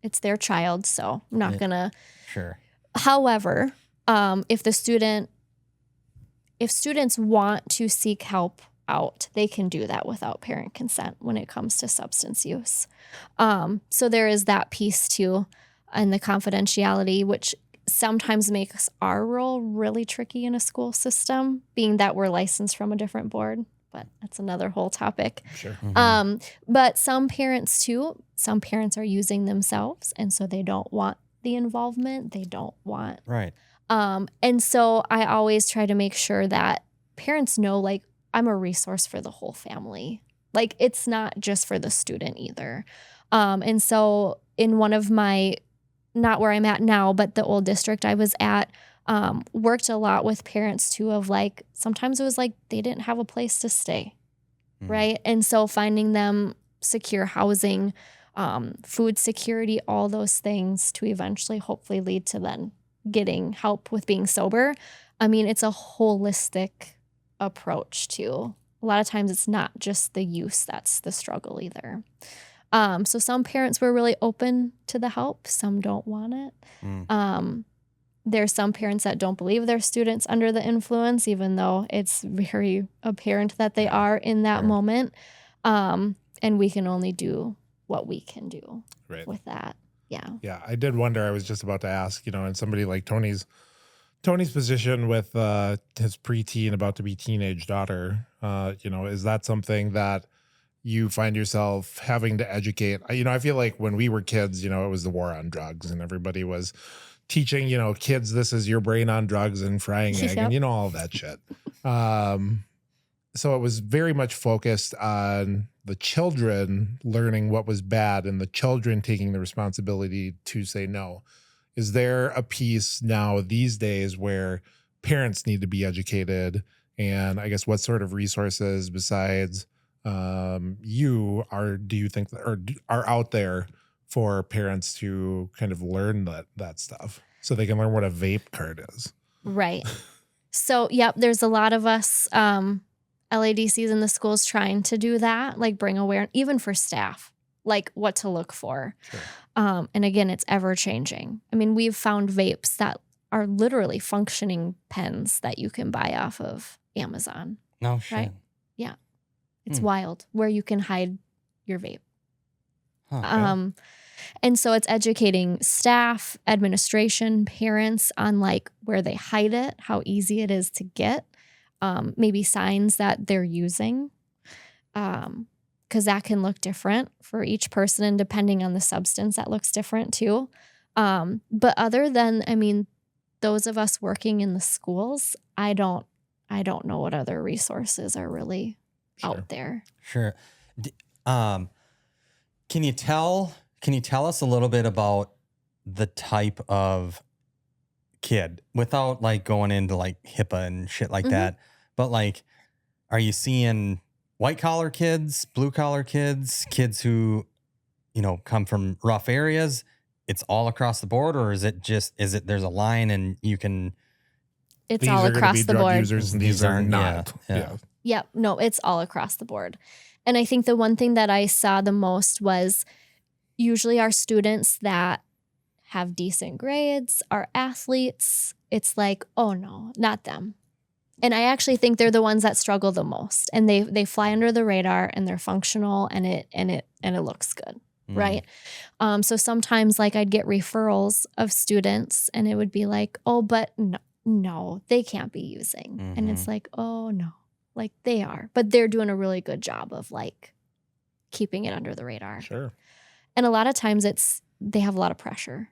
it's their child. So I'm not going to. Sure. However, If students want to seek help out, they can do that without parent consent when it comes to substance use. So there is that piece too, and the confidentiality, which sometimes makes our role really tricky in a school system, being that we're licensed from a different board. But that's another whole topic. Sure. But some parents are using themselves, and so they don't want the involvement. They don't want. Right. And so I always try to make sure that parents know, like, I'm a resource for the whole family. Like, it's not just for the student either. And so in one of my, not where I'm at now, but the old district I was at, worked a lot with parents too, of like, sometimes it was like they didn't have a place to stay. Right. And so finding them secure housing, food security, all those things to eventually hopefully lead to then getting help with being sober. I mean, it's a holistic approach too. A lot of times it's not just the use that's the struggle either. So some parents were really open to the help. Some don't want it. There's some parents that don't believe their students under the influence, even though it's very apparent that they are in that moment. And we can only do what we can do with that. Yeah. Yeah. I did wonder, I was just about to ask, and somebody like Tony's position with his preteen, about to be teenage daughter, is that something that you find yourself having to educate? I feel like when we were kids, it was the war on drugs and everybody was teaching, kids, this is your brain on drugs and frying egg and all that shit. So it was very much focused on the children learning what was bad and the children taking the responsibility to say no. Is there a piece now these days where parents need to be educated? And I guess what sort of resources besides do you think are out there for parents to kind of learn that stuff so they can learn what a vape card is? Right. So, there's a lot of us LADCs in the schools trying to do that, like bring awareness, even for staff, like what to look for. Sure. And again, it's ever changing. I mean, we've found vapes that are literally functioning pens that you can buy off of Amazon. No shit. Right? Yeah. It's wild where you can hide your vape. Okay. And so it's educating staff, administration, parents on like where they hide it, how easy it is to get, maybe signs that they're using, because that can look different for each person, and depending on the substance, that looks different too. But other than, those of us working in the schools, I don't know what other resources are really out there. Sure. Can you tell us a little bit about the type of kid without like going into like HIPAA and shit like that? But like, are you seeing white collar kids, blue collar kids who, come from rough areas? It's all across the board, or is it there's a line and you can? It's all across the board. Users and these are not. Yeah. Yep. No, it's all across the board. And I think the one thing that I saw the most was usually our students that have decent grades, are athletes. It's like, oh no, not them. And I actually think they're the ones that struggle the most, and they fly under the radar, and they're functional, and it looks good. Right. So sometimes like I'd get referrals of students and it would be like, oh, but no, they can't be using. And it's like, oh no, like they are, but they're doing a really good job of like keeping it under the radar. Sure. And a lot of times they have a lot of pressure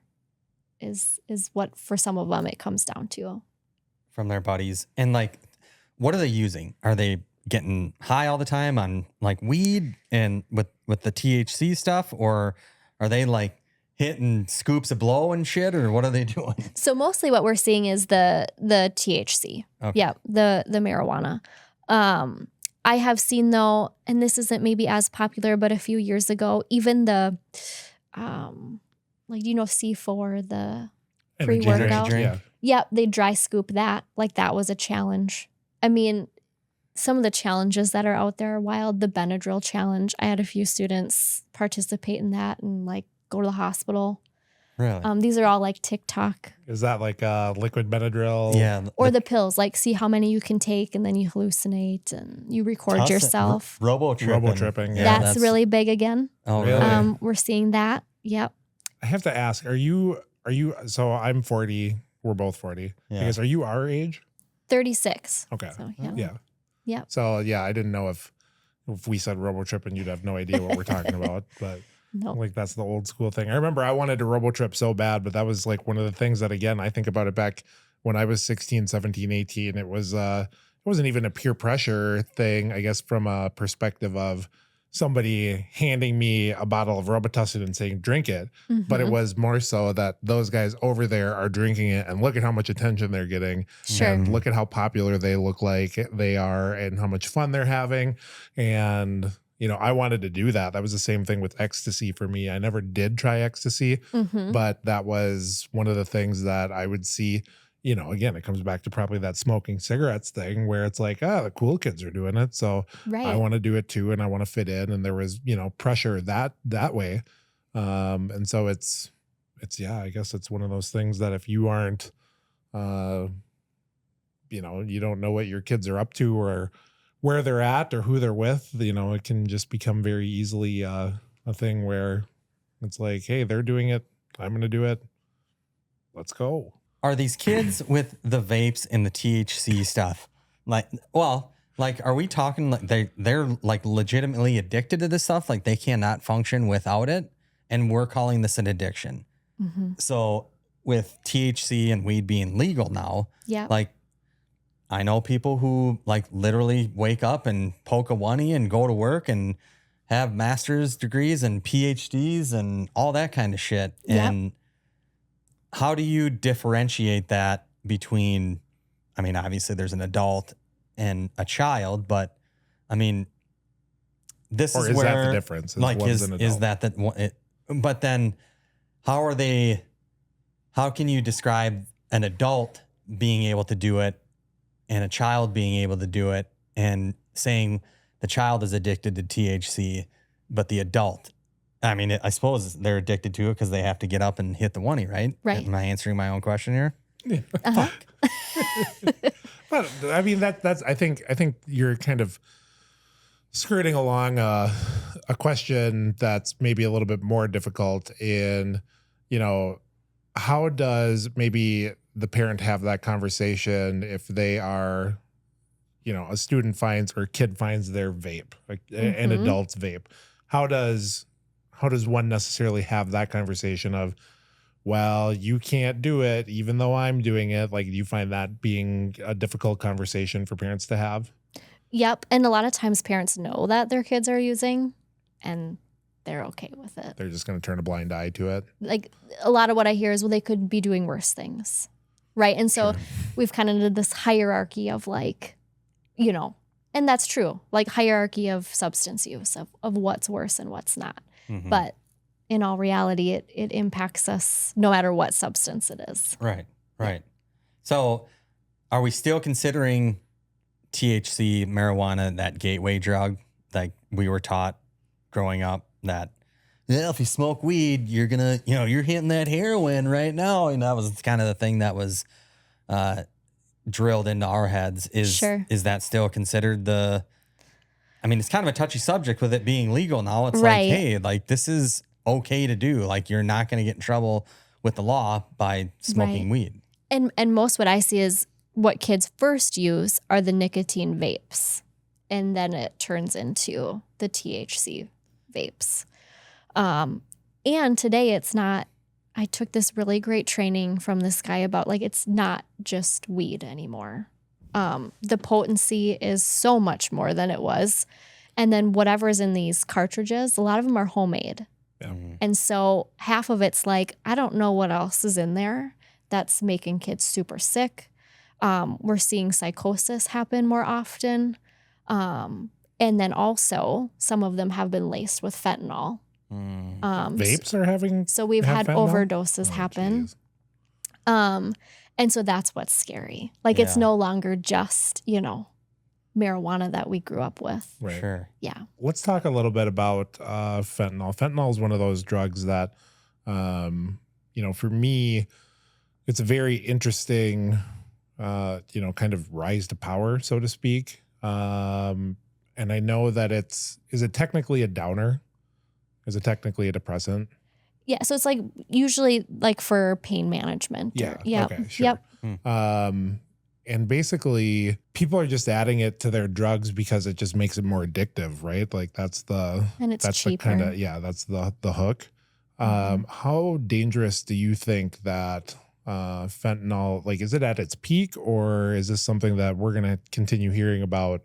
is what for some of them it comes down to. From their buddies. And like, what are they using? Are they getting high all the time on like weed and with the THC stuff, or are they like hitting scoops of blow and shit, or what are they doing? So mostly what we're seeing is the THC. Okay. Yeah, the marijuana. I have seen though, and this isn't maybe as popular, but a few years ago, even the like C4, the pre-workout. Yeah. Yep, they dry scoop that. Like that was a challenge. I mean, some of the challenges that are out there are wild. The Benadryl challenge. I had a few students participate in that and like go to the hospital. Really? These are all like TikTok Is that like liquid Benadryl? Yeah. or the pills, like see how many you can take and then you hallucinate and you record yourself. Robo tripping, yeah. That's really big again. Oh, Really? really? We're seeing that. Yep. I have to ask, are you, so I'm 40, we're both 40. Yeah. I guess, are you our age? 36. Okay. So, yeah. Yeah. Yep. So yeah, I didn't know if we said robo tripping, you'd have no idea what we're talking about, but No. like that's the old school thing. I remember I wanted to robo trip so bad, but that was like one of the things that, again, I think about it back when I was 16, 17, 18, it wasn't even a peer pressure thing, I guess, from a perspective of somebody handing me a bottle of Robitussin and saying, drink it. But it Mhm. was more so that those guys over there are drinking it and look at how much attention they're getting. Sure. And look at how popular they look like they are and how much fun they're having. And, you know, I wanted to do that. That was the same thing with ecstasy for me. I never did try ecstasy, Mhm. but that was one of the things that I would see. You know, again, it comes back to probably that smoking cigarettes thing where it's like, the cool kids are doing it. So Right. I want to do it too. And I want to fit in. And there was, you know, pressure that way. And so it's, yeah, I guess it's one of those things that if you aren't, you know, you don't know what your kids are up to or where they're at or who they're with, you know, it can just become very easily a thing where it's like, hey, they're doing it. I'm going to do it. Let's go. Are these kids with the vapes and the THC stuff like, well, like, are we talking like they're like legitimately addicted to this stuff? Like they cannot function without it. And we're calling this an addiction. Mhm. So with THC and weed being legal now, Yeah. like I know people who like literally wake up and poke a oney and go to work and have master's degrees and PhDs and all that kind of shit. Yep. And how do you differentiate that between, I mean, obviously there's an adult and a child, but I mean, this Or is is where that the difference? like, one's an is adult? that but then how can you describe an adult being able to do it and a child being able to do it and saying the child is addicted to THC, but the adult, I mean, I suppose they're addicted to it because they have to get up and hit the oney, right? Right. Am I answering my own question here? Uh-huh. But I mean, that's I think you're kind of skirting along a question that's maybe a little bit more difficult in, you know, how does maybe the parent have that conversation if they are, you know, a student finds or a kid finds their vape, like an Mhm. adult's vape. How does one necessarily have that conversation of, well, you can't do it even though I'm doing it? Like, do you find that being a difficult conversation for parents to have? Yep. And a lot of times parents know that their kids are using and they're okay with it. They're just going to turn a blind eye to it. Like a lot of what I hear is, well, they could be doing worse things. Right. And so Sure. we've kind of did this hierarchy of like, you know, and that's true, like hierarchy of substance use of what's worse and what's not. Mhm. But in all reality, it impacts us no matter what substance it is. Right. So are we still considering THC, marijuana, that gateway drug? Like we were taught growing up that, yeah, if you smoke weed, you're gonna, you know, you're hitting that heroin right now. And that was kind of the thing that was drilled into our heads. Sure. Is that still considered I mean, it's kind of a touchy subject with it being legal now. It's Right. like, hey, like this is okay to do. Like you're not going to get in trouble with the law by smoking weed. And most what I see is what kids first use are the nicotine vapes. And then it turns into the THC vapes. And today it's not, I took this really great training from this guy about like, it's not just weed anymore. The potency is so much more than it was. And then whatever's in these cartridges, a lot of them are homemade. Yeah. Mhm. And so half of it's like, I don't know what else is in there that's making kids super sick. We're seeing psychosis happen more often. And then also some of them have been laced with fentanyl. Mm. Vapes are having. So we've have had fentanyl? overdoses Oh, happen. geez. And so that's what's scary. Like it's Yeah. no longer just, you know, marijuana that we grew up with. Right. Sure. Yeah. Let's talk a little bit about fentanyl. Fentanyl is one of those drugs that, for me, it's a very interesting, kind of rise to power, so to speak. And I know that is it technically a downer? Is it technically a depressant? Yeah. So it's like usually like for pain management. Yeah. Yeah. Okay. Sure. Yep. And basically people are just adding it to their drugs because it just makes it more addictive, right? Like that's And it's cheaper. the kind of, that's the hook. How dangerous do you think that fentanyl, like, is it at its peak, or is this something that we're going to continue hearing about,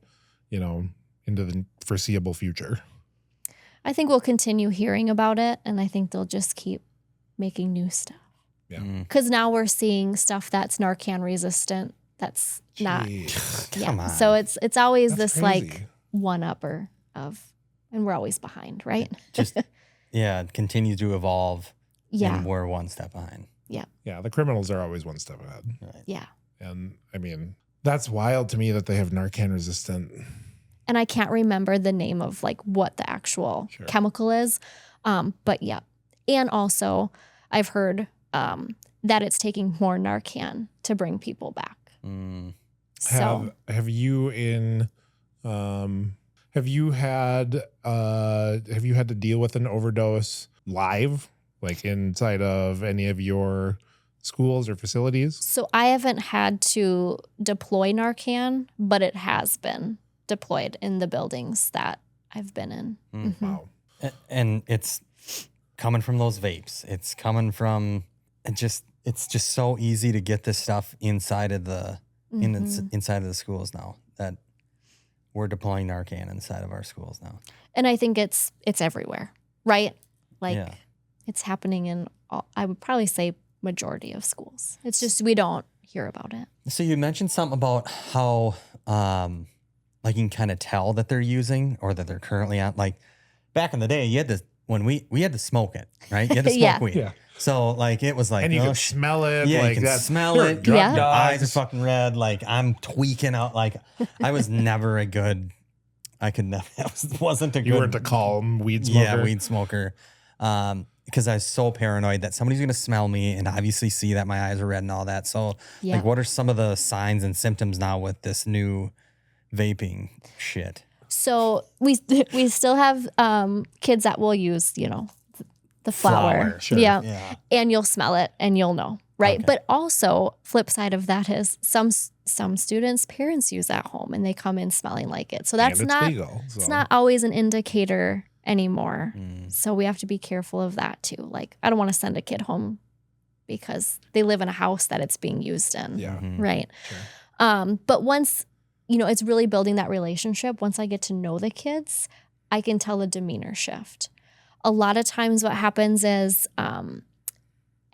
into the foreseeable future? I think we'll continue hearing about it, and I think they'll just keep making new stuff. Yeah. Because now we're seeing stuff that's Narcan resistant. That's not. Jeez. Come on. So it's always That's this crazy. like one upper of, and we're always behind, right? Just continue to evolve. Yeah. And we're one step behind. Yeah. The criminals are always one step ahead. Right. Yeah. And I mean, that's wild to me that they have Narcan resistant. And I can't remember the name of like what the actual chemical is. But yeah. And also I've heard that it's taking more Narcan to bring people back. So Have you had to deal with an overdose live, like inside of any of your schools or facilities? So I haven't had to deploy Narcan, but it has been deployed in the buildings that I've been in. Mhm. Wow. And it's coming from those vapes. It's coming from it's just so easy to get this stuff inside of the inside of the schools now that we're deploying Narcan inside of our schools now. And I think it's everywhere, right? Like Yeah. it's happening in all, I would probably say majority of schools. It's just we don't hear about it. So you mentioned something about how like you can kind of tell that they're using or that they're currently on. Like back in the day, you had to when we had to smoke it, right? You had to smoke Yeah. weed. Yeah. So like it was like And you oh, can smell it. yeah, like you can that. smell They're it. drug Yeah. Your eyes are dogs. fucking red. Like I'm tweaking out. Like I was never a good. I could never. I wasn't a good. You weren't a calm weed smoker. Yeah, weed smoker. Because I was so paranoid that somebody's gonna smell me and obviously see that my eyes are red and all that. So Yeah. like, what are some of the signs and symptoms now with this new vaping shit? So we still have kids that will use, the flower. Sure. Yeah. Yeah. And you'll smell it and you'll know, right? Okay. But also flip side of that is some students' parents use at home and they come in smelling like it. So that's And it's not legal. it's So. not always an indicator anymore. Mm. So we have to be careful of that too. Like I don't want to send a kid home because they live in a house that it's being used in. Yeah. Mhm. Right. Sure. But once, it's really building that relationship. Once I get to know the kids, I can tell a demeanor shift. A lot of times what happens is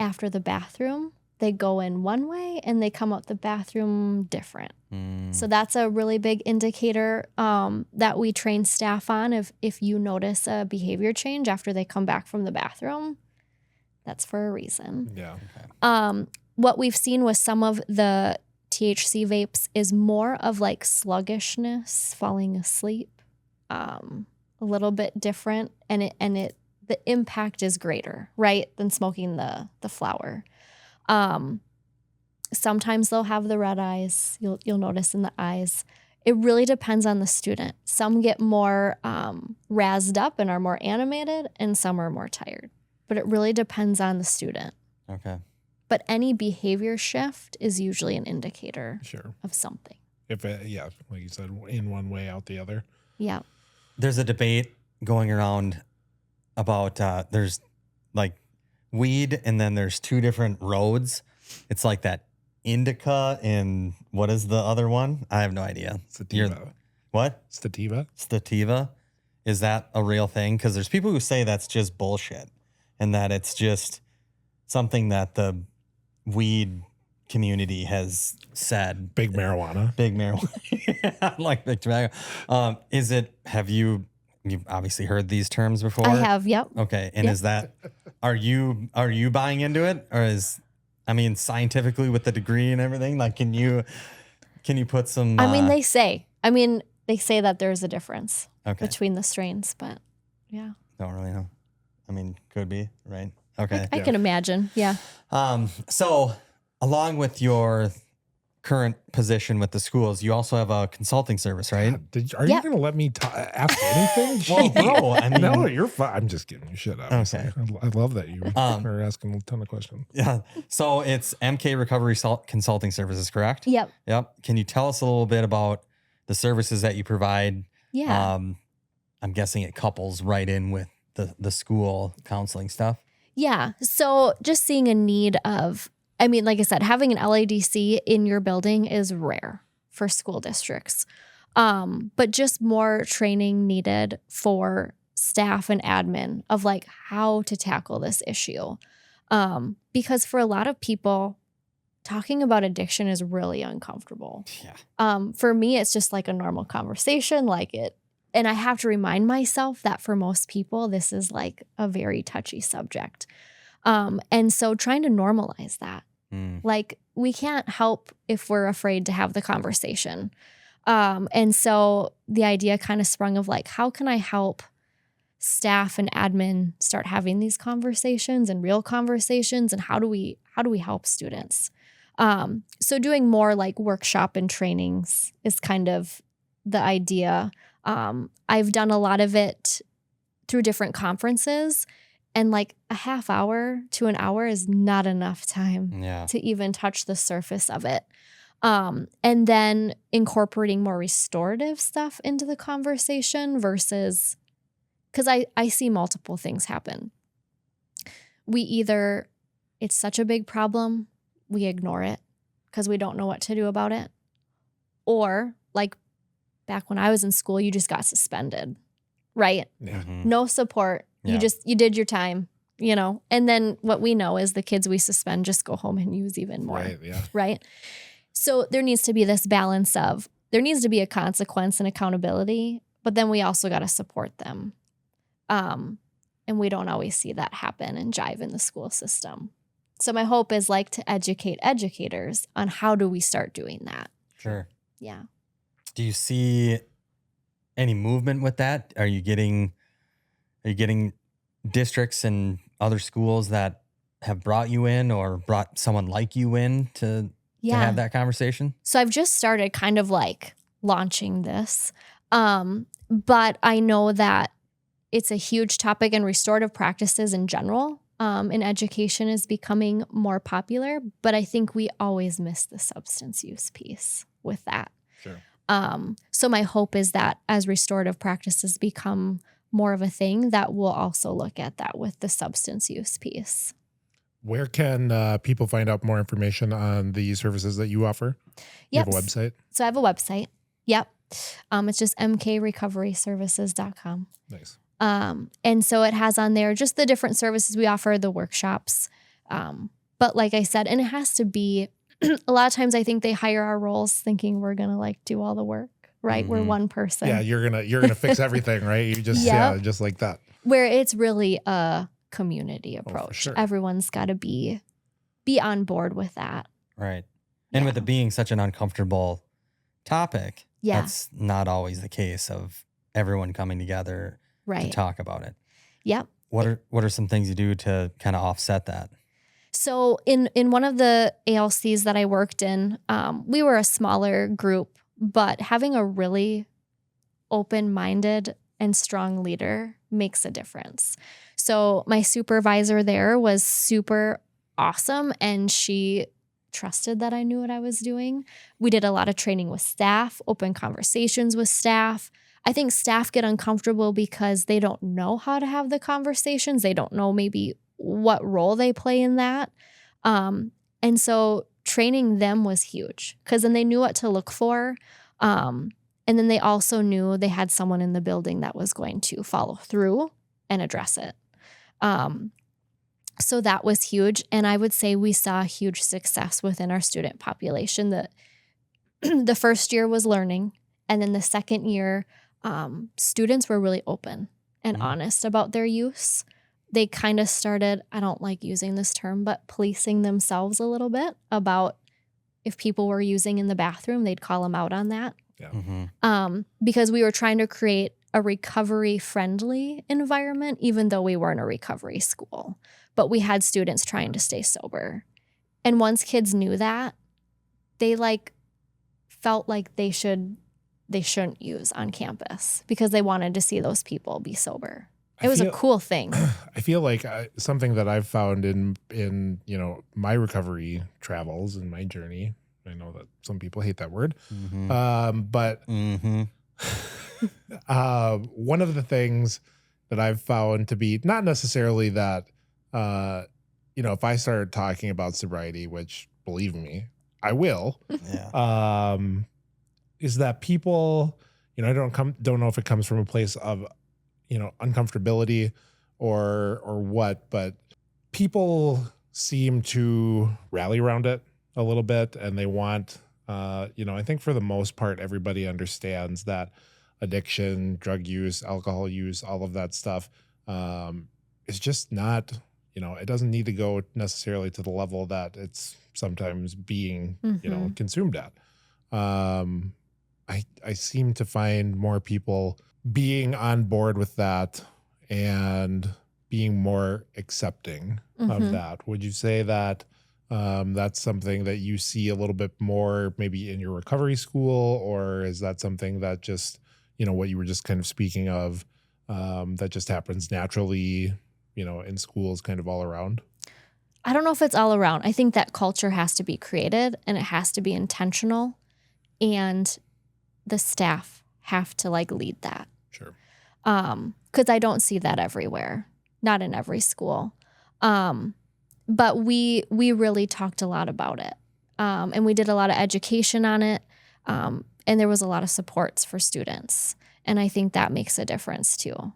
after the bathroom, they go in one way and they come out the bathroom different. Mm. So that's a really big indicator that we train staff on. If you notice a behavior change after they come back from the bathroom, that's for a reason. Yeah. What we've seen with some of the THC vapes is more of like sluggishness, falling asleep, a little bit different, and the impact is greater, right, than smoking the flower. Sometimes they'll have the red eyes. You'll notice in the eyes. It really depends on the student. Some get more razzed up and are more animated, and some are more tired. But it really depends on the student. Okay. But any behavior shift is usually an indicator Sure. of something. If like you said, in one way, out the other. Yeah. There's a debate going around about there's like weed and then there's two different roads. It's like that indica and what is the other one? I have no idea. Sativa. What? Sativa. Sativa? Is that a real thing? Because there's people who say that's just bullshit and that it's just something that the weed community has said. Big marijuana. Big marijuana. Like big tobacco. You've obviously heard these terms before? I have, yep. Okay. And Yep. is that, are you buying into it? Or scientifically with the degree and everything, like, can you put some, They say that there's a difference okay. between the strains, but yeah. Don't really know. Could be, right? Okay. I can imagine. Yeah. So along with your current position with the schools, you also have a consulting service, right? Are you going to let me ask anything? Well, no, I mean, no, you're fine. I'm just giving you shit, obviously. Okay. I love that you are asking a ton of questions. Yeah. So it's MK Recovery Consulting Services, correct? Yep. Yep. Can you tell us a little bit about the services that you provide? Yeah. I'm guessing it couples right in with the school counseling stuff. Yeah. So just seeing a need of, I mean, like I said, having an LADC in your building is rare for school districts. But just more training needed for staff and admin of like how to tackle this issue. Because for a lot of people, talking about addiction is really uncomfortable. Yeah. For me, it's just like a normal conversation, like it. And I have to remind myself that for most people, this is like a very touchy subject. And so trying to normalize that. Like we can't help if we're afraid to have the conversation. And so the idea kind of sprung of like, how can I help staff and admin start having these conversations and real conversations, and how do we help students? So doing more like workshop and trainings is kind of the idea. I've done a lot of it through different conferences, and like a half hour to an hour is not enough time to even touch the surface of it. And then incorporating more restorative stuff into the conversation versus, because I see multiple things happen. We either, it's such a big problem, we ignore it because we don't know what to do about it. Or like back when I was in school, you just got suspended, right? Yeah. No support. Yeah. You did your time, and then what we know is the kids we suspend just go home and use even more. Right. Yeah. Right. So there needs to be this balance of, there needs to be a consequence and accountability, but then we also got to support them. And we don't always see that happen and jive in the school system. So my hope is like to educate educators on how do we start doing that. Sure. Yeah. Do you see any movement with that? Are you getting districts and other schools that have brought you in or brought someone like you in to have that conversation? So I've just started kind of like launching this. But I know that it's a huge topic, and restorative practices in general in education is becoming more popular. But I think we always miss the substance use piece with that. Sure. So my hope is that as restorative practices become more of a thing, that we'll also look at that with the substance use piece. Where can people find out more information on the services that you offer? You have a website? So I have a website. Yep. It's just mkrecoveryservices.com. Nice. And so it has on there just the different services we offer, the workshops. But like I said, and it has to be, a lot of times I think they hire our roles thinking we're going to like do all the work, right? Mm-hmm. We're one person. Yeah. You're going to fix everything, right? You just, just like that. Where it's really a community approach. Sure. Everyone's got to be on board with that. Right. And with it being such an uncomfortable topic, that's not always the case of everyone coming together to talk about it. Yep. What are some things you do to kind of offset that? So in one of the ALCs that I worked in, we were a smaller group, but having a really open-minded and strong leader makes a difference. So my supervisor there was super awesome, and she trusted that I knew what I was doing. We did a lot of training with staff, open conversations with staff. I think staff get uncomfortable because they don't know how to have the conversations. They don't know maybe what role they play in that. And so training them was huge because then they knew what to look for. And then they also knew they had someone in the building that was going to follow through and address it. So that was huge. And I would say we saw huge success within our student population. The first year was learning. And then the second year, students were really open and honest about their use. They kind of started, I don't like using this term, but policing themselves a little bit about if people were using in the bathroom, they'd call them out on that. Yeah. Mm-hmm. Because we were trying to create a recovery friendly environment, even though we weren't a recovery school. But we had students trying to stay sober. And once kids knew that, they like felt like they shouldn't use on campus because they wanted to see those people be sober. It was a cool thing. I feel like something that I've found in my recovery travels and my journey. I know that some people hate that word, but one of the things that I've found to be not necessarily that, if I started talking about sobriety, which believe me, I will, is that people, I don't know if it comes from a place of, uncomfortability or what, but people seem to rally around it a little bit, and they want, I think for the most part, everybody understands that addiction, drug use, alcohol use, all of that stuff, is just not, it doesn't need to go necessarily to the level that it's sometimes being, consumed at. I seem to find more people being on board with that and being more accepting of that. Would you say that that's something that you see a little bit more maybe in your recovery school, or is that something that just, what you were just kind of speaking of, that just happens naturally, in schools kind of all around? I don't know if it's all around. I think that culture has to be created and it has to be intentional, and the staff have to like lead that. Sure. Because I don't see that everywhere, not in every school. But we really talked a lot about it. And we did a lot of education on it. And there was a lot of supports for students. And I think that makes a difference too.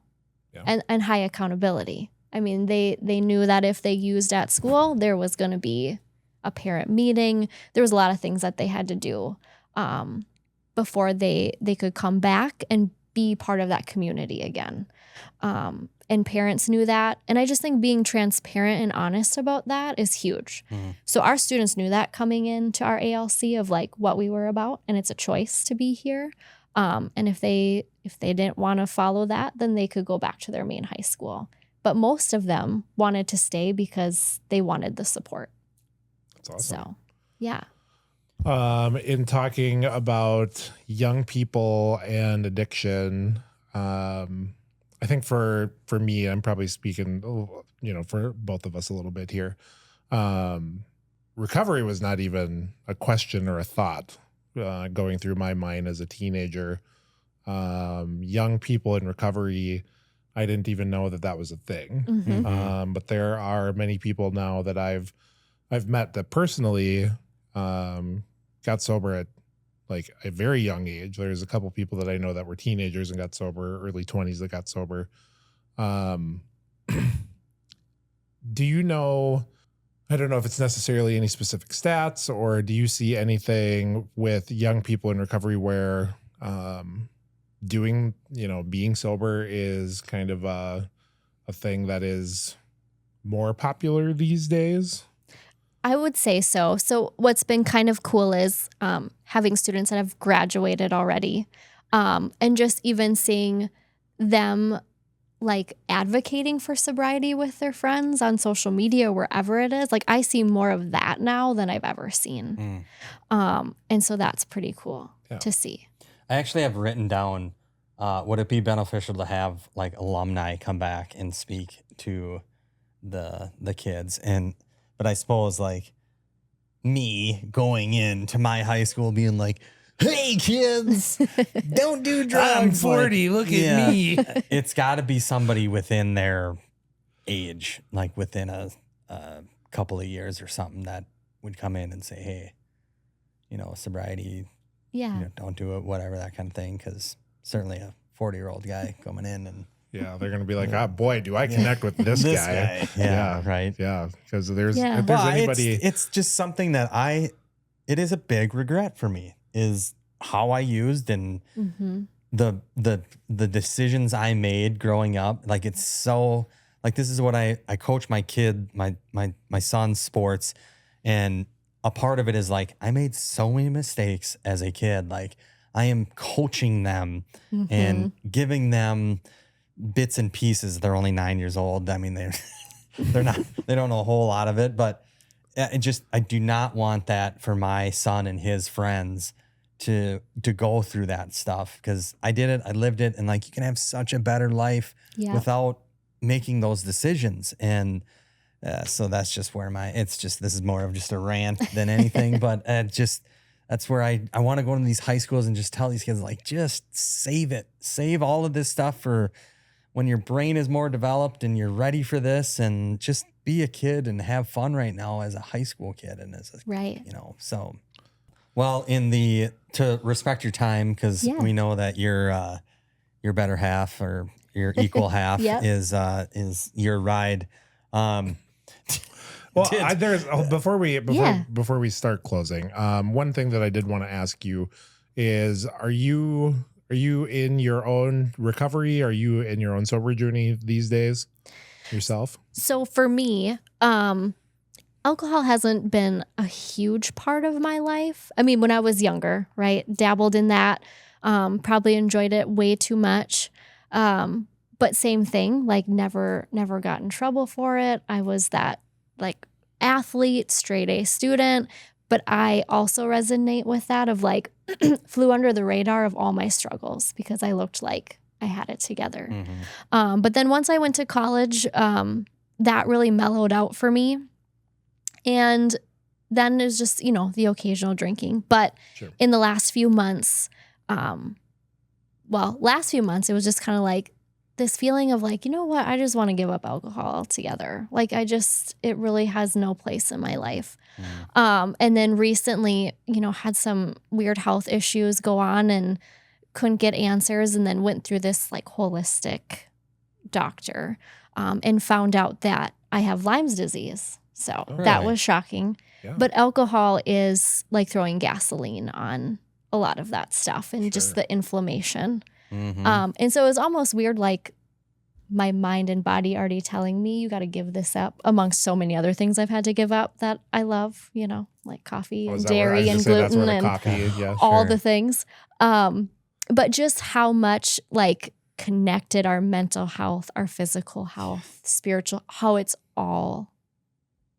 Yeah. And high accountability. I mean, they knew that if they used at school, there was going to be a parent meeting. There was a lot of things that they had to do before they could come back and be part of that community again. And parents knew that. And I just think being transparent and honest about that is huge. So our students knew that coming into our ALC of like what we were about, and it's a choice to be here. And if they didn't want to follow that, then they could go back to their main high school. But most of them wanted to stay because they wanted the support. That's awesome. So, yeah. In talking about young people and addiction, I think for me, I'm probably speaking, for both of us a little bit here. Recovery was not even a question or a thought going through my mind as a teenager. Young people in recovery, I didn't even know that was a thing. But there are many people now that I've met that personally got sober at like a very young age. There's a couple people that I know that were teenagers and got sober, early 20s that got sober. Do you know, I don't know if it's necessarily any specific stats, or do you see anything with young people in recovery where being sober is kind of a thing that is more popular these days? I would say so. So what's been kind of cool is having students that have graduated already, and just even seeing them like advocating for sobriety with their friends on social media, wherever it is. Like I see more of that now than I've ever seen. And so that's pretty cool to see. I actually have written down, would it be beneficial to have like alumni come back and speak to the kids? But I suppose like me going into my high school being like, hey kids, don't do drugs. I'm 40, look at me. It's got to be somebody within their age, like within a couple of years or something, that would come in and say, hey, sobriety, don't do it, whatever, that kind of thing. Because certainly a 40-year-old guy coming in and they're going to be like, boy, do I connect with this guy. Yeah, right. Yeah, because if there's anybody. It's just something that it is a big regret for me, is how I used and the decisions I made growing up. Like it's so, like this is what I coach my kid, my son's sports, and a part of it is like I made so many mistakes as a kid. Like I am coaching them and giving them bits and pieces. They're only 9 years old. I mean, they don't know a whole lot of it, but I do not want that for my son and his friends to go through that stuff, because I did it, I lived it, and like, you can have such a better life without making those decisions. And so that's just where this is more of just a rant than anything, but that's where I want to go to these high schools and just tell these kids, like, just save all of this stuff for when your brain is more developed and you're ready for this, and just be a kid and have fun right now as a high school kid. And so, well, to respect your time, because we know that your better half, or your equal half is your ride. Before we start closing, one thing that I did want to ask you is, are you in your own recovery? Are you in your own sober journey these days yourself? So for me, alcohol hasn't been a huge part of my life. I mean, when I was younger, right? Dabbled in that, probably enjoyed it way too much. But same thing, like never got in trouble for it. I was that like athlete, straight A student, but I also resonate with that of like flew under the radar of all my struggles because I looked like I had it together. But then once I went to college, that really mellowed out for me. And then it was just, the occasional drinking. But in the last few months, it was just kind of like this feeling of like, you know what, I just want to give up alcohol altogether. Like it really has no place in my life. And then recently, had some weird health issues go on and couldn't get answers, and then went through this like holistic doctor and found out that I have Lyme's disease. So that was shocking. Yeah. But alcohol is like throwing gasoline on a lot of that stuff and just the inflammation. And so it was almost weird, like my mind and body already telling me, you got to give this up, amongst so many other things I've had to give up that I love, like coffee and dairy and gluten and all the things. But just how much like connected our mental health, our physical health, spiritual, how it's all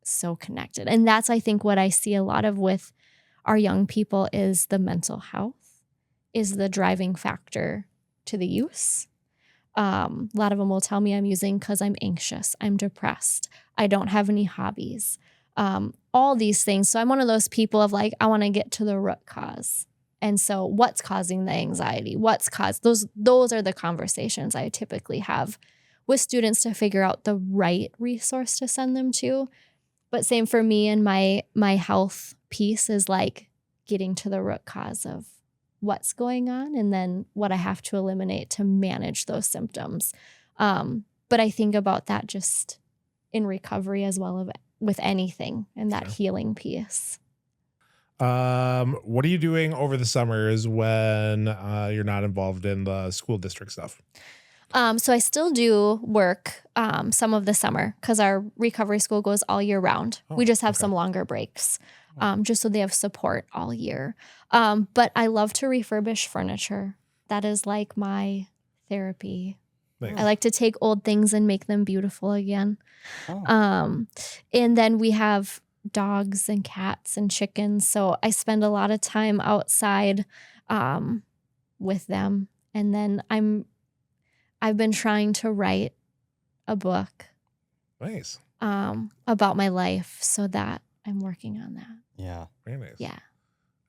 so connected. And that's, I think, what I see a lot of with our young people is the mental health is the driving factor to the use. A lot of them will tell me I'm using because I'm anxious, I'm depressed, I don't have any hobbies, all these things. So I'm one of those people of like, I want to get to the root cause. And so what's causing the anxiety? Those are the conversations I typically have with students to figure out the right resource to send them to. But same for me, and my health piece is like getting to the root cause of what's going on and then what I have to eliminate to manage those symptoms. But I think about that just in recovery as well as with anything, and that healing piece. What are you doing over the summers when you're not involved in the school district stuff? So I still do work some of the summer because our recovery school goes all year round. We just have some longer breaks just so they have support all year. But I love to refurbish furniture. That is like my therapy. Nice. I like to take old things and make them beautiful again. And then we have dogs and cats and chickens. So I spend a lot of time outside with them. And then I've been trying to write a book. Nice. About my life, so that I'm working on that. Yeah. Very nice. Yeah.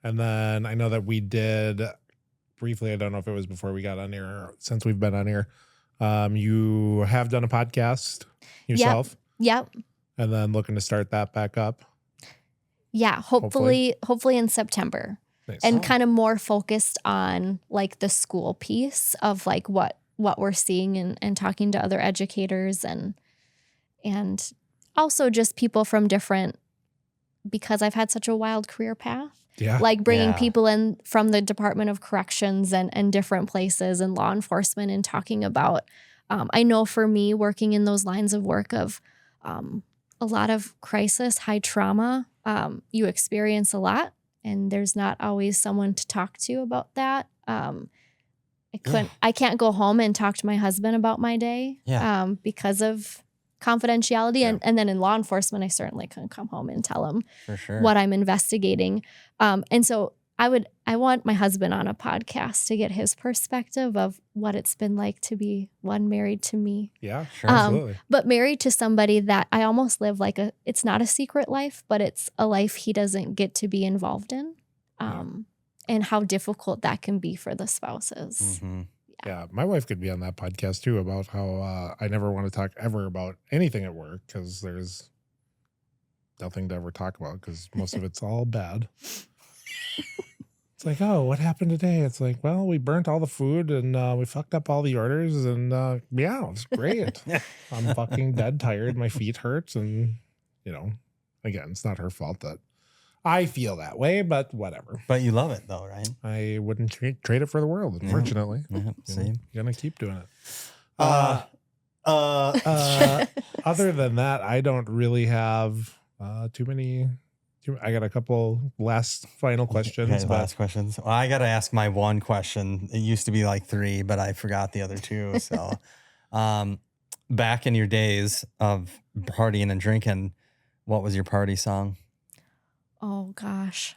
And then I know that we did briefly, I don't know if it was before we got on here or since we've been on here. You have done a podcast yourself. Yep. And then looking to start that back up. Yeah. Hopefully in September. Nice. And kind of more focused on like the school piece of like what we're seeing and talking to other educators and also just people from different, because I've had such a wild career path. Yeah. Like bringing people in from the Department of Corrections and different places and law enforcement and talking about, I know for me working in those lines of work of a lot of crisis, high trauma, you experience a lot and there's not always someone to talk to about that. I can't go home and talk to my husband about my day because of confidentiality. And then in law enforcement, I certainly couldn't come home and tell him For sure. what I'm investigating. And so I want my husband on a podcast to get his perspective of what it's been like to be married to me. Yeah, sure. Absolutely. But married to somebody that I almost live like it's not a secret life, but it's a life he doesn't get to be involved in. And how difficult that can be for the spouses. Mm-hmm. Yeah, my wife could be on that podcast too about how I never want to talk ever about anything at work because there's nothing to ever talk about because most of it's all bad. It's like, oh, what happened today? It's like, well, we burnt all the food and we fucked up all the orders and yeah, it was great. I'm fucking dead tired. My feet hurt and, again, it's not her fault that I feel that way, but whatever. But you love it though, right? I wouldn't trade it for the world, unfortunately. Yeah, see? You're going to keep doing it. Other than that, I don't really have too many. I got a couple final questions. Okay, last questions. Well, I got to ask my one question. It used to be like 3, but I forgot the other 2. So back in your days of partying and drinking, what was your party song? Oh, gosh.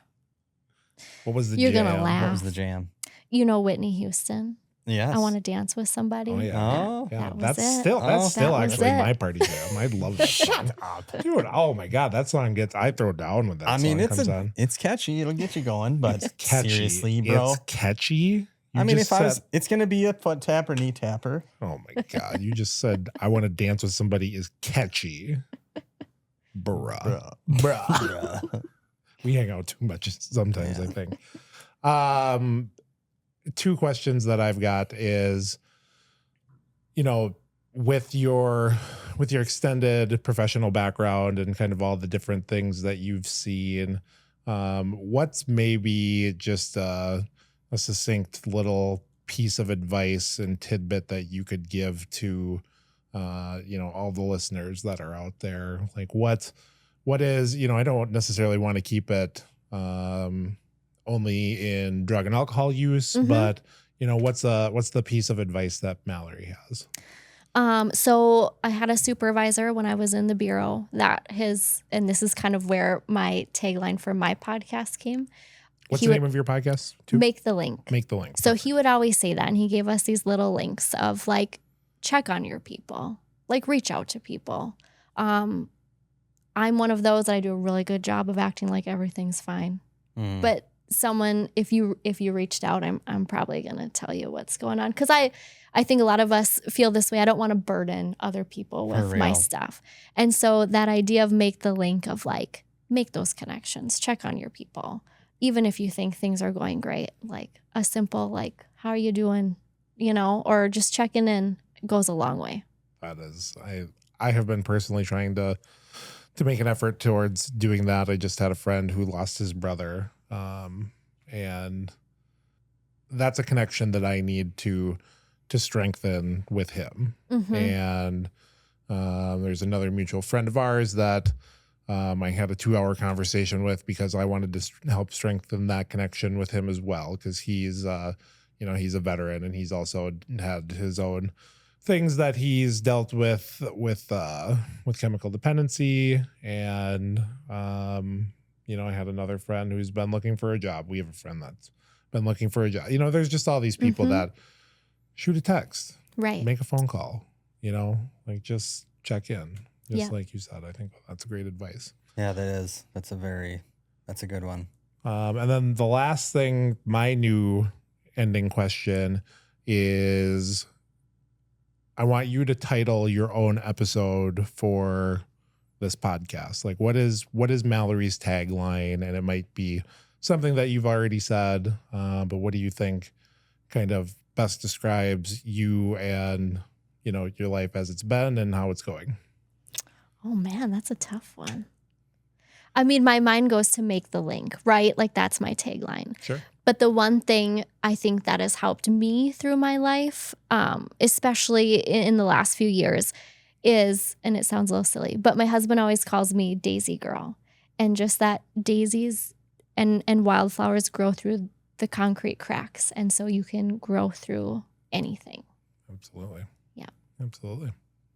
What was the You're jam? going to laugh. What was the jam? Whitney Houston. Yes. I want to dance with somebody. Oh, yeah. Oh. Yeah, That that's was it. still Oh. still That was actually it. my party jam. I love that. Shut up, dude! Oh my god, that song I throw down when that I mean, song comes on. it's catchy. It'll get you going, but It's catchy. seriously, bro. It's catchy. I mean, it's going to be a foot tap or knee tapper. Oh my god, you just said I want to dance with somebody is catchy, bruh. Bruh. We hang out too much sometimes. I think. 2 questions that I've got is, with your extended professional background and kind of all the different things that you've seen, what's maybe just a succinct little piece of advice and tidbit that you could give to, all the listeners that are out there? Like what is, I don't necessarily want to keep it, only in drug and alcohol use, but what's the piece of advice that Mallory has? So I had a supervisor when I was in the bureau and this is kind of where my tagline for my podcast came. What's the name of your podcast? Make the Link. Make the Link. So he would always say that, and he gave us these little links of like, check on your people, like reach out to people. I'm one of those that I do a really good job of acting like everything's fine. But someone, if you reached out, I'm probably gonna tell you what's going on, because I think a lot of us feel this way. I don't want to burden other people with my stuff, and so that idea of make the link of like make those connections, check on your people, even if you think things are going great. Like a simple like how are you doing, or just checking in goes a long way. That is, I have been personally trying to make an effort towards doing that. I just had a friend who lost his brother. And that's a connection that I need to strengthen with him. And there's another mutual friend of ours that I had a 2-hour conversation with because I wanted to help strengthen that connection with him as well, because he's he's a veteran and he's also had his own things that he's dealt with chemical dependency. And I had another friend who's been looking for a job. We have a friend that's been looking for a job. There's just all these people that shoot a text, right? Make a phone call, like just check in. Just like you said, I think that's great advice. Yeah, that is. That's a good one. And then the last thing, my new ending question is, I want you to title your own episode for this podcast. Like what is Mallory's tagline? And it might be something that you've already said, but what do you think kind of best describes you and, your life as it's been and how it's going? Oh man, that's a tough one. I mean, my mind goes to make the link, right? Like that's my tagline. Sure. But the one thing I think that has helped me through my life, especially in the last few years, is, and it sounds a little silly, but my husband always calls me Daisy Girl. And just that daisies and wildflowers grow through the concrete cracks. And so you can grow through anything. Absolutely. Yeah. Absolutely.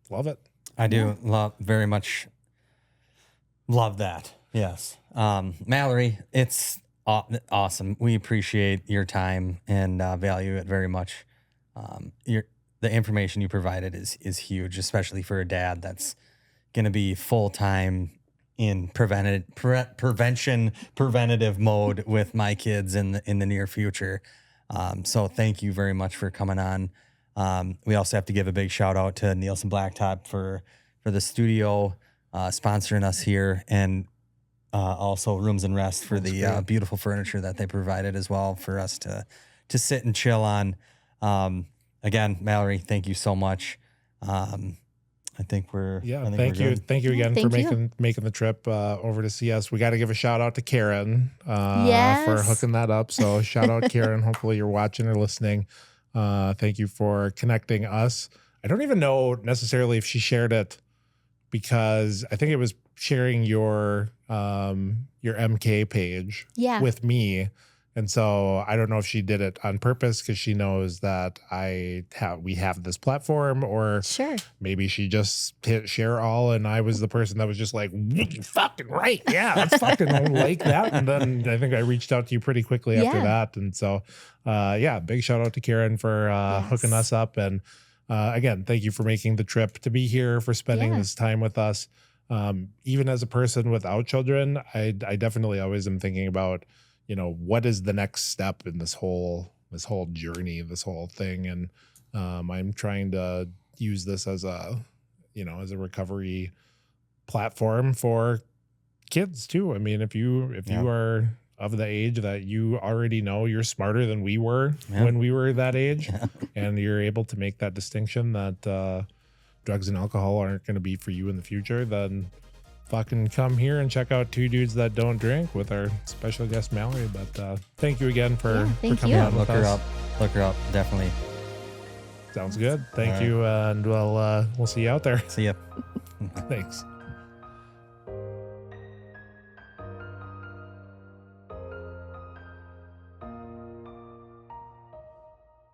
Love it. I do very much love that. Yes. Mallory, it's awesome. We appreciate your time and value it very much. The information you provided is huge, especially for a dad that's going to be full time in preventative mode with my kids in the near future. So thank you very much for coming on. We also have to give a big shout out to Nielsen Blacktop for the studio sponsoring us here, and also Rooms and Rest for the beautiful furniture that they provided as well for us to sit and chill on. Again, Mallory, thank you so much. I think we're thank you. Good. Thank you again Thank for you. making the trip over to see us. We got to give a shout out to Karen Yes. for hooking that up. So shout out Karen. Hopefully you're watching or listening. Thank you for connecting us. I don't even know necessarily if she shared it, because I think it was sharing your MK page Yeah. with me. And so I don't know if she did it on purpose because she knows that we have this platform, or Sure. maybe she just hit share all and I was the person that was just like, fucking right. Yeah, let's fucking like that. And then I think I reached out to you pretty quickly after that. And so, big shout out to Karen for hooking us up. And again, thank you for making the trip to be here, for spending this time with us. Even as a person without children, I definitely always am thinking about, what is the next step in this whole journey, this whole thing. And I'm trying to use this as a recovery platform for kids too. I mean, if you are of the age that you already know you're smarter than we were when we were that age, and you're able to make that distinction that drugs and alcohol aren't going to be for you in the future, then fucking come here and check out Two Dudes That Don't Drink with our special guest Mallory. But thank you again for coming on with us. Look her up, definitely. Sounds good. Thank you, and we'll see you out there. See ya. Thanks.